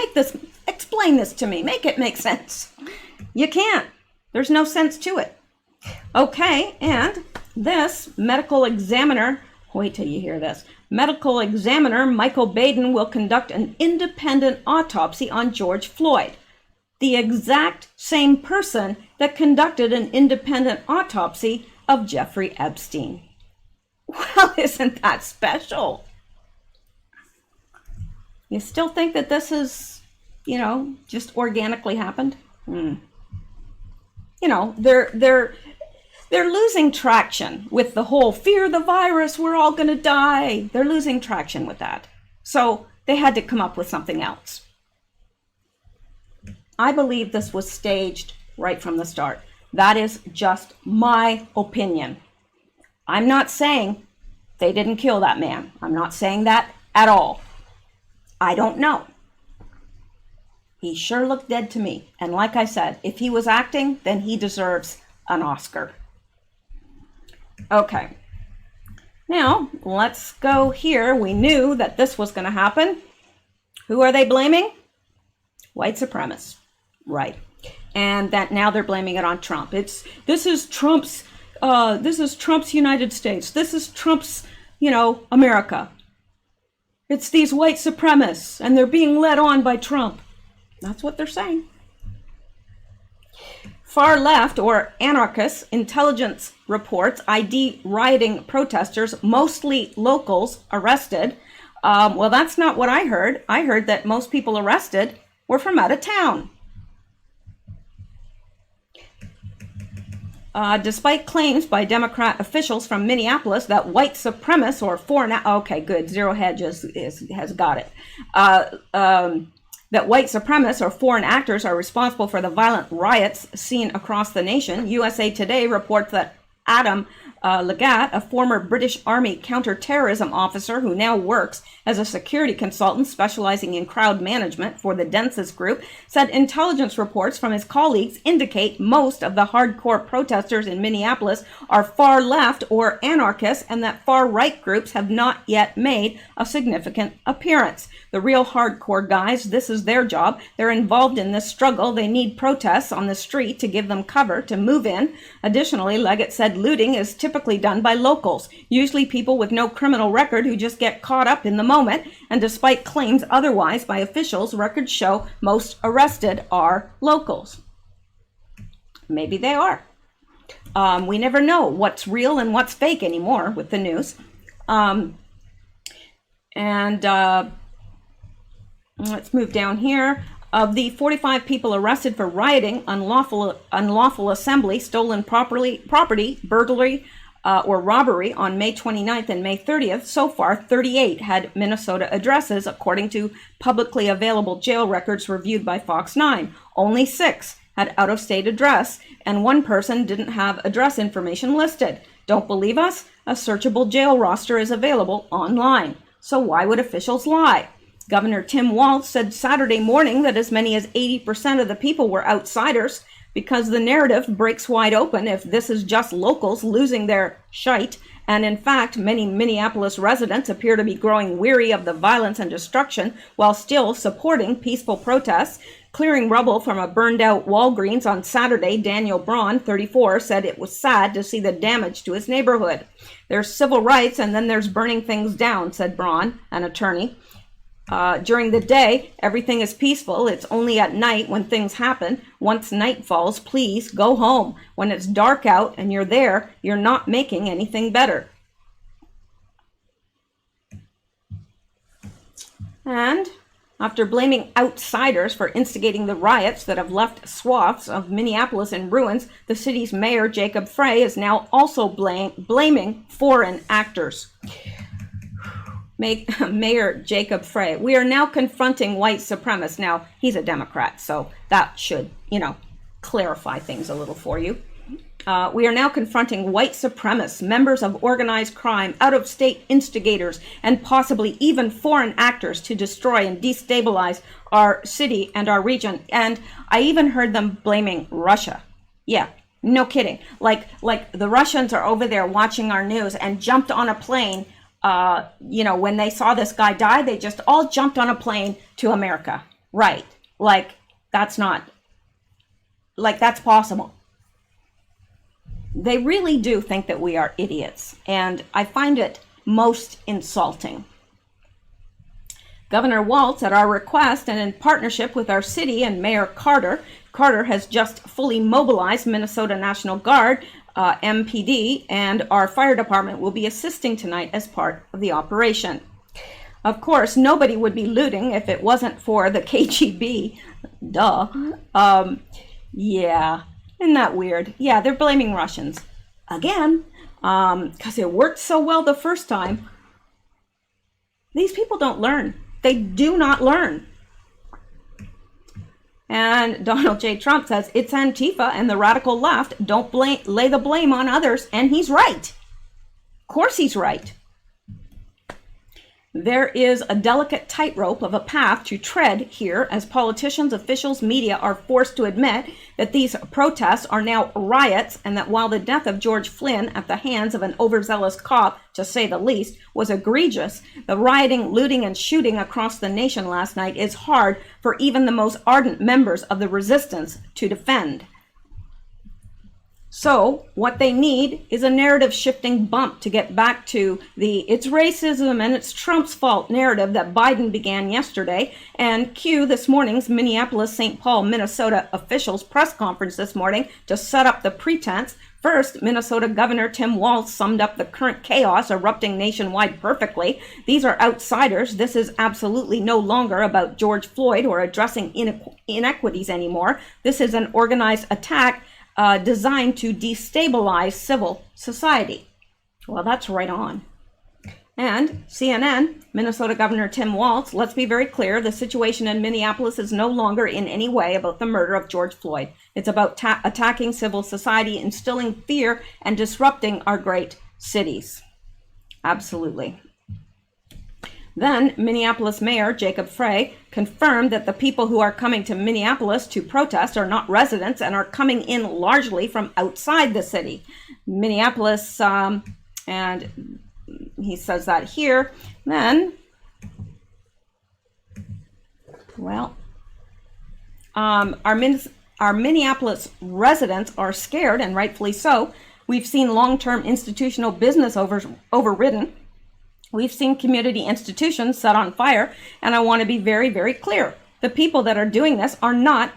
explain this to me. Make it make sense. You can't. There's no sense to it. Okay, and this medical examiner, wait till you hear this. Medical examiner Michael Baden will conduct an independent autopsy on George Floyd. The exact same person that conducted an independent autopsy of Jeffrey Epstein. Well, isn't that special? You still think that this is, just organically happened? They're losing traction with the whole fear the virus, we're all going to die. They're losing traction with that. So they had to come up with something else. I believe this was staged right from the start. That is just my opinion. I'm not saying they didn't kill that man. I'm not saying that at all. I don't know. He sure looked dead to me. And like I said, if he was acting, then he deserves an Oscar. Okay. Now, let's go here. We knew that this was going to happen. Who are they blaming? White supremacists. Right. And that now they're blaming it on Trump. This is Trump's United States. This is Trump's, America. It's these white supremacists, and they're being led on by Trump. That's what they're saying. Far left or anarchists, intelligence reports ID rioting protesters, mostly locals, arrested. Well, that's not what I heard. I heard that most people arrested were from out of town. Despite claims by Democrat officials from Minneapolis that white supremacists or foreign... Okay, good. Zero Hedges has got it. That white supremacists or foreign actors are responsible for the violent riots seen across the nation. USA Today reports that Adam Legat, a former British Army counterterrorism officer who now works as a security consultant specializing in crowd management for the Densest Group, said intelligence reports from his colleagues indicate most of the hardcore protesters in Minneapolis are far left or anarchists, and that far right groups have not yet made a significant appearance. The real hardcore guys, this is their job. They're involved in this struggle. They need protests on the street to give them cover to move in. Additionally, Leggett said looting is typically done by locals, usually people with no criminal record who just get caught up in the moment, and despite claims otherwise by officials, records show most arrested are locals. Maybe they are. We never know what's real and what's fake anymore with the news. Let's move down here. Of the 45 people arrested for rioting, unlawful assembly, stolen property, burglary, or robbery on May 29th and May 30th. So far, 38 had Minnesota addresses, according to publicly available jail records reviewed by Fox 9. Only 6 had out-of-state address, and 1 person didn't have address information listed. Don't believe us? A searchable jail roster is available online. So why would officials lie? Governor Tim Walz said Saturday morning that as many as 80% of the people were outsiders, because the narrative breaks wide open if this is just locals losing their shite. And in fact, many Minneapolis residents appear to be growing weary of the violence and destruction while still supporting peaceful protests. Clearing rubble from a burned out Walgreens on Saturday, Daniel Braun, 34, said it was sad to see the damage to his neighborhood. There's civil rights and then there's burning things down, said Braun, an attorney. During the day, everything is peaceful. It's only at night when things happen. Once night falls, please go home. When it's dark out and you're there, you're not making anything better. And after blaming outsiders for instigating the riots that have left swaths of Minneapolis in ruins, the city's mayor, Jacob Frey, is now also blaming foreign actors. Mayor Jacob Frey. We are now confronting white supremacists. Now, he's a Democrat, so that should, clarify things a little for you. We are now confronting white supremacists, members of organized crime, out-of-state instigators, and possibly even foreign actors to destroy and destabilize our city and our region. And I even heard them blaming Russia. Yeah, no kidding. Like the Russians are over there watching our news and jumped on a plane. When they saw this guy die, they just all jumped on a plane to America. Right. That's possible. They really do think that we are idiots, and I find it most insulting. Governor Walz, at our request and in partnership with our city and Mayor Carter has just fully mobilized Minnesota National Guard, MPD, and our fire department will be assisting tonight as part of the operation. Of course, nobody would be looting if it wasn't for the KGB. Duh. Yeah. Isn't that weird? Yeah, they're blaming Russians. Again, because it worked so well the first time. These people don't learn. They do not learn. And Donald J. Trump says, it's Antifa and the radical left. Don't lay the blame on others. And he's right. Of course he's right. There is a delicate tightrope of a path to tread here as politicians, officials, media are forced to admit that these protests are now riots, and that while the death of George Flynn at the hands of an overzealous cop, to say the least, was egregious, the rioting, looting, and shooting across the nation last night is hard for even the most ardent members of the resistance to defend. So what they need is a narrative shifting bump to get back to the it's racism and it's Trump's fault narrative that Biden began yesterday, and cue this morning's Minneapolis-St. Paul, Minnesota officials press conference this morning to set up the pretense. First, Minnesota Governor Tim Walz summed up the current chaos erupting nationwide perfectly. These are outsiders. This is absolutely no longer about George Floyd or addressing inequities anymore. This is an organized attack designed to destabilize civil society. Well, that's right on. And CNN, Minnesota Governor Tim Walz, let's be very clear, the situation in Minneapolis is no longer in any way about the murder of George Floyd. It's about attacking civil society, instilling fear, and disrupting our great cities. Absolutely. Then, Minneapolis Mayor Jacob Frey confirmed that the people who are coming to Minneapolis to protest are not residents and are coming in largely from outside the city. Minneapolis, and he says that here. Then, well, our Minneapolis residents are scared, and rightfully so. We've seen long-term institutional business overridden. We've seen community institutions set on fire, and I want to be very, very clear. The people that are doing this are not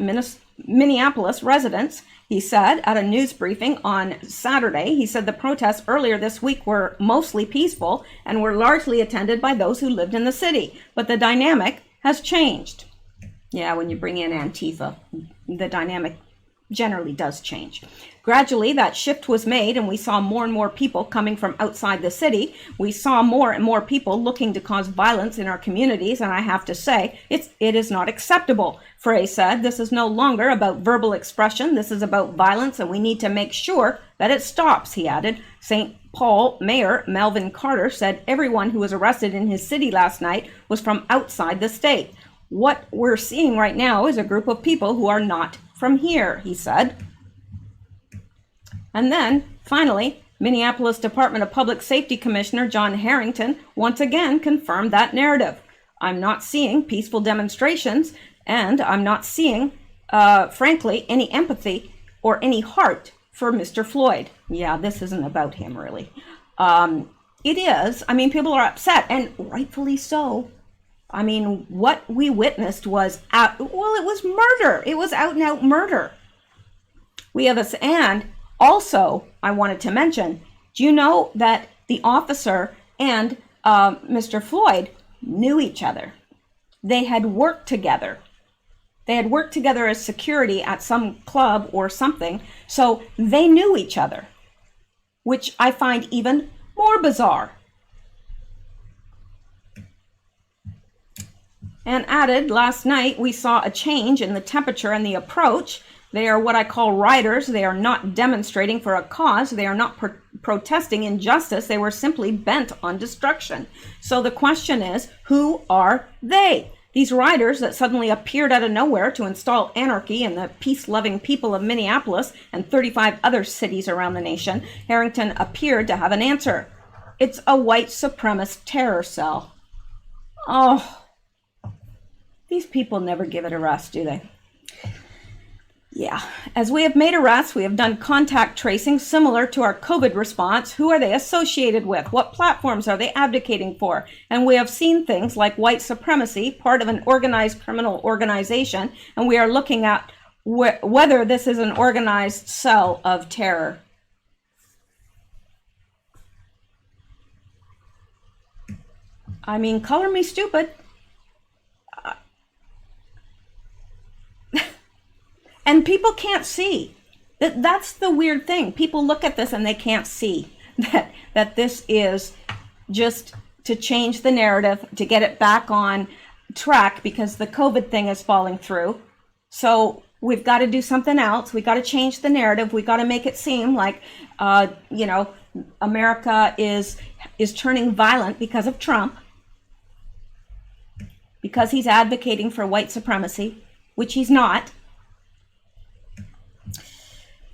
Minneapolis residents, he said at a news briefing on Saturday. He said the protests earlier this week were mostly peaceful and were largely attended by those who lived in the city, but the dynamic has changed. Yeah, when you bring in Antifa, the dynamic generally does change. Gradually, that shift was made, and we saw more and more people coming from outside the city. We saw more and more people looking to cause violence in our communities, and I have to say, it is not acceptable. Frey said, this is no longer about verbal expression. This is about violence, and we need to make sure that it stops, he added. St. Paul Mayor Melvin Carter said everyone who was arrested in his city last night was from outside the state. What we're seeing right now is a group of people who are not from here, he said. And then, finally, Minneapolis Department of Public Safety Commissioner John Harrington once again confirmed that narrative. I'm not seeing peaceful demonstrations, and I'm not seeing, frankly, any empathy or any heart for Mr. Floyd. Yeah, this isn't about him, really. It is. I mean, people are upset, and rightfully so. I mean, what we witnessed was, it was murder. It was out and out murder. And also, I wanted to mention, do you know that the officer and Mr. Floyd knew each other? They had worked together. They had worked together as security at some club or something, so they knew each other, which I find even more bizarre. And added, last night we saw a change in the temperature and the approach. They are what I call rioters. They are not demonstrating for a cause. They are not protesting injustice. They were simply bent on destruction. So the question is, who are they? These rioters that suddenly appeared out of nowhere to install anarchy in the peace-loving people of Minneapolis and 35 other cities around the nation. Harrington appeared to have an answer. It's a white supremacist terror cell. Oh, these people never give it a rest, do they? Yeah, as we have made arrests, we have done contact tracing similar to our COVID response. Who are they associated with? What platforms are they advocating for? And we have seen things like white supremacy, part of an organized criminal organization, and we are looking at whether this is an organized cell of terror. I mean, color me stupid. And people can't see. That's the weird thing. People look at this and they can't see that this is just to change the narrative, to get it back on track because the COVID thing is falling through. So we've got to do something else. We've got to change the narrative. We've got to make it seem like, America is turning violent because of Trump, because he's advocating for white supremacy, which he's not.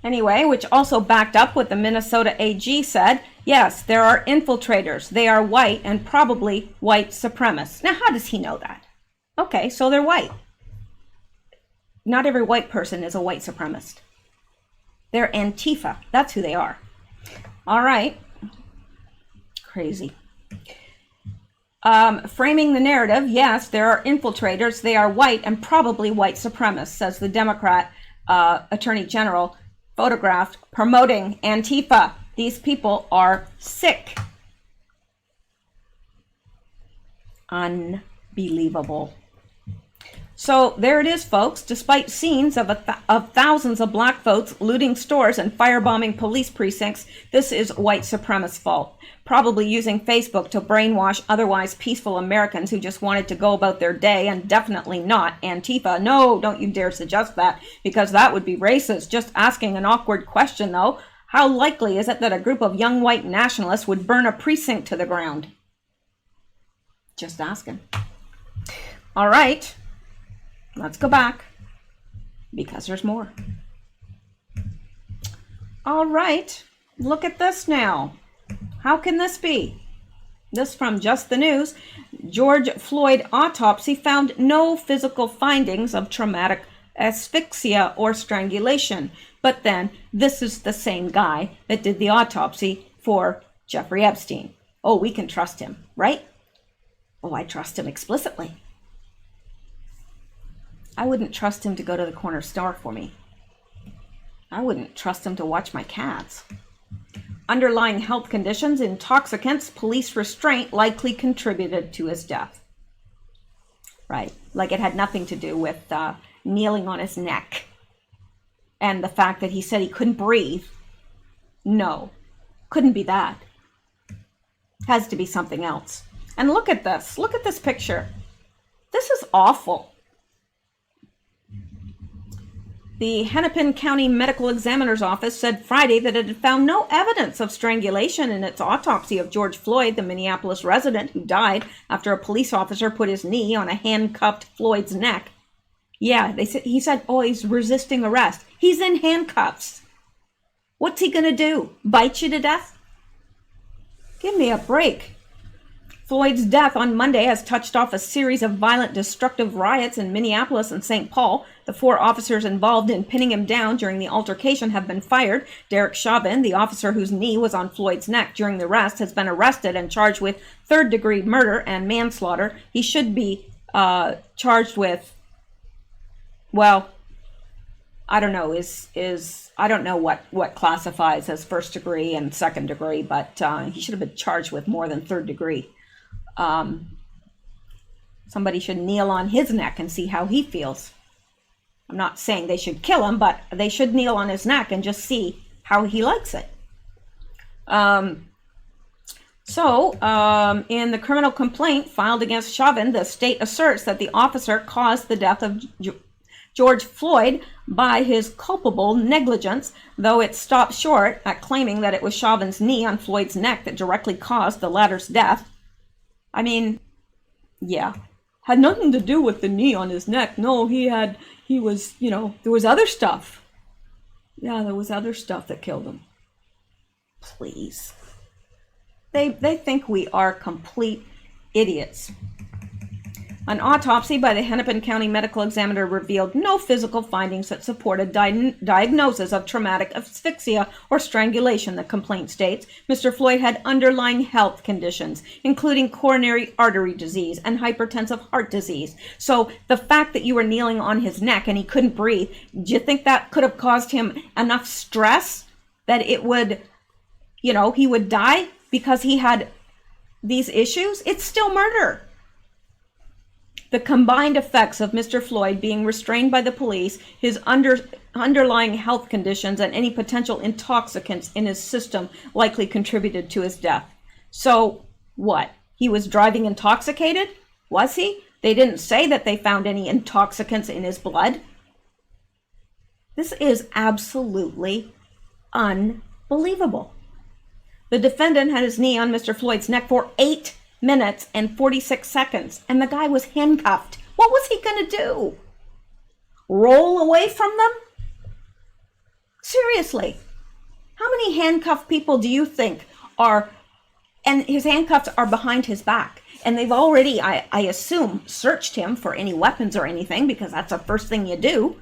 Anyway, which also backed up what the Minnesota AG said. Yes, there are infiltrators. They are white and probably white supremacists. Now, how does he know that? Okay, so they're white. Not every white person is a white supremacist. They're Antifa. That's who they are. All right. Crazy. Framing the narrative, yes, there are infiltrators. They are white and probably white supremacists, says the Democrat Attorney General, photographed promoting Antifa. These people are sick. Unbelievable. So there it is, folks. Despite scenes of thousands of black votes looting stores and firebombing police precincts, this is white supremacists' fault. Probably using Facebook to brainwash otherwise peaceful Americans who just wanted to go about their day, and definitely not Antifa. No, don't you dare suggest that, because that would be racist. Just asking an awkward question, though. How likely is it that a group of young white nationalists would burn a precinct to the ground? Just asking. All right. Let's go back, because there's more. All right, look at this now. How can this be? This from Just the News. George Floyd autopsy found no physical findings of traumatic asphyxia or strangulation. But then, this is the same guy that did the autopsy for Jeffrey Epstein. Oh, we can trust him, right? Oh, I trust him explicitly. I wouldn't trust him to go to the corner store for me. I wouldn't trust him to watch my cats. Underlying health conditions, intoxicants, police restraint likely contributed to his death. Right, like it had nothing to do with kneeling on his neck. and the fact that he said he couldn't breathe. No, couldn't be that. Has to be something else. And look at this. Look at this picture. This is awful. The Hennepin County Medical Examiner's Office said Friday that it had found no evidence of strangulation in its autopsy of George Floyd, the Minneapolis resident who died after a police officer put his knee on a handcuffed Floyd's neck. Yeah, he said, oh, he's resisting arrest. He's in handcuffs. What's he gonna do? Bite you to death? Give me a break. Floyd's death on Monday has touched off a series of violent, destructive riots in Minneapolis and St. Paul. The 4 officers involved in pinning him down during the altercation have been fired. Derek Chauvin, the officer whose knee was on Floyd's neck during the arrest, has been arrested and charged with third-degree murder and manslaughter. He should be charged with, well, I don't know, I don't know what classifies as first degree and second degree, but he should have been charged with more than third degree. Somebody should kneel on his neck and see how he feels. I'm not saying they should kill him, but they should kneel on his neck and just see how he likes it. In the criminal complaint filed against Chauvin, the state asserts that the officer caused the death of George Floyd by his culpable negligence, though it stopped short at claiming that it was Chauvin's knee on Floyd's neck that directly caused the latter's death. I mean, yeah, had nothing to do with the knee on his neck. No, there was other stuff. Yeah, there was other stuff that killed him. Please. They think we are complete idiots. An autopsy by the Hennepin County Medical Examiner revealed no physical findings that support a diagnosis of traumatic asphyxia or strangulation, the complaint states. Mr. Floyd had underlying health conditions, including coronary artery disease and hypertensive heart disease. So the fact that you were kneeling on his neck and he couldn't breathe, do you think that could have caused him enough stress that it would, he would die because he had these issues? It's still murder. The combined effects of Mr. Floyd being restrained by the police, his underlying health conditions, and any potential intoxicants in his system likely contributed to his death. So what? He was driving intoxicated? Was he? They didn't say that they found any intoxicants in his blood. This is absolutely unbelievable. The defendant had his knee on Mr. Floyd's neck for 8 minutes and 46 seconds, and the guy was handcuffed. What was he going to do? Roll away from them? Seriously, how many handcuffed people do you think are, and his handcuffs are behind his back, and they've already, I assume, searched him for any weapons or anything, because that's the first thing you do.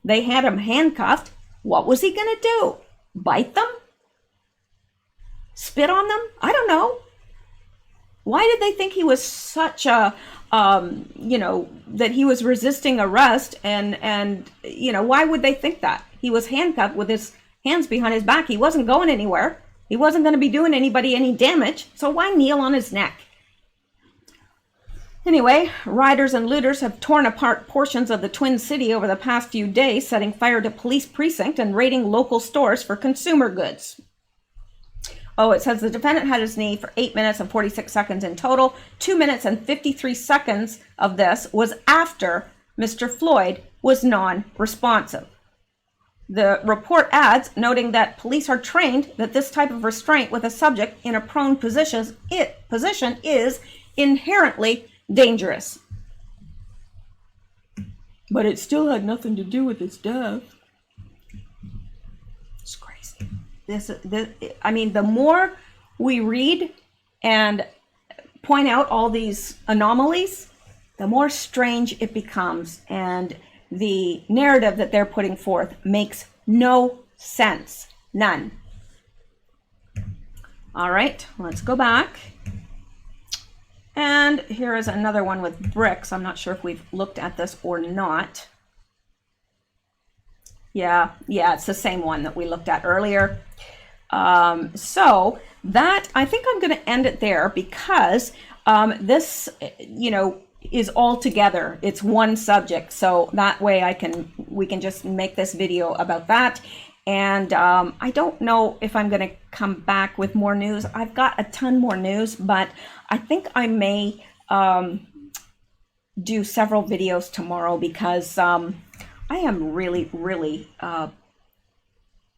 They had him handcuffed. What was he going to do? Bite them? Spit on them? I don't know. Why did they think he was such a, that he was resisting arrest and why would they think that? He was handcuffed with his hands behind his back. He wasn't going anywhere. He wasn't going to be doing anybody any damage. So why kneel on his neck? Anyway, rioters and looters have torn apart portions of the Twin City over the past few days, setting fire to police precinct and raiding local stores for consumer goods. Oh, it says the defendant had his knee for 8 minutes and 46 seconds in total. 2 minutes and 53 seconds of this was after Mr. Floyd was non-responsive. The report adds, noting that police are trained that this type of restraint with a subject in a prone position is inherently dangerous. But it still had nothing to do with his death. It's crazy. The more we read and point out all these anomalies, the more strange it becomes, and the narrative that they're putting forth makes no sense. None. All right, let's go back. And here is another one with bricks. I'm not sure if we've looked at this or not. Yeah, it's the same one that we looked at earlier. So that, I think I'm going to end it there because this, is all together. It's one subject, so that way we can just make this video about that. And I don't know if I'm going to come back with more news. I've got a ton more news, but I think I may do several videos tomorrow, because I am really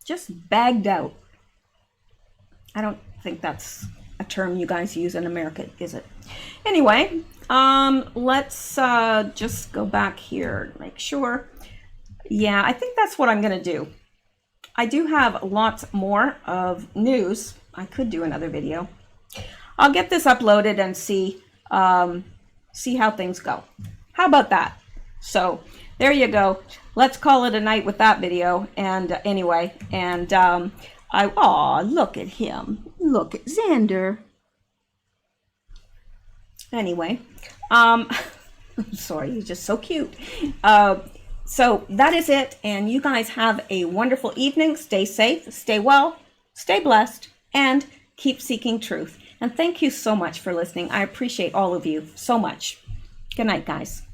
just bagged out. I don't think that's a term you guys use in America, is it? Anyway, let's just go back here and make sure. Yeah, I think that's what I'm going to do. I do have lots more of news. I could do another video. I'll get this uploaded and see how things go. How about that? So there you go. Let's call it a night with that video. And anyway, and aw, look at him. Look at Xander. Anyway, I'm sorry, he's just so cute. So that is it, and you guys have a wonderful evening. Stay safe, stay well, stay blessed, and keep seeking truth. And thank you so much for listening. I appreciate all of you so much. Good night, guys.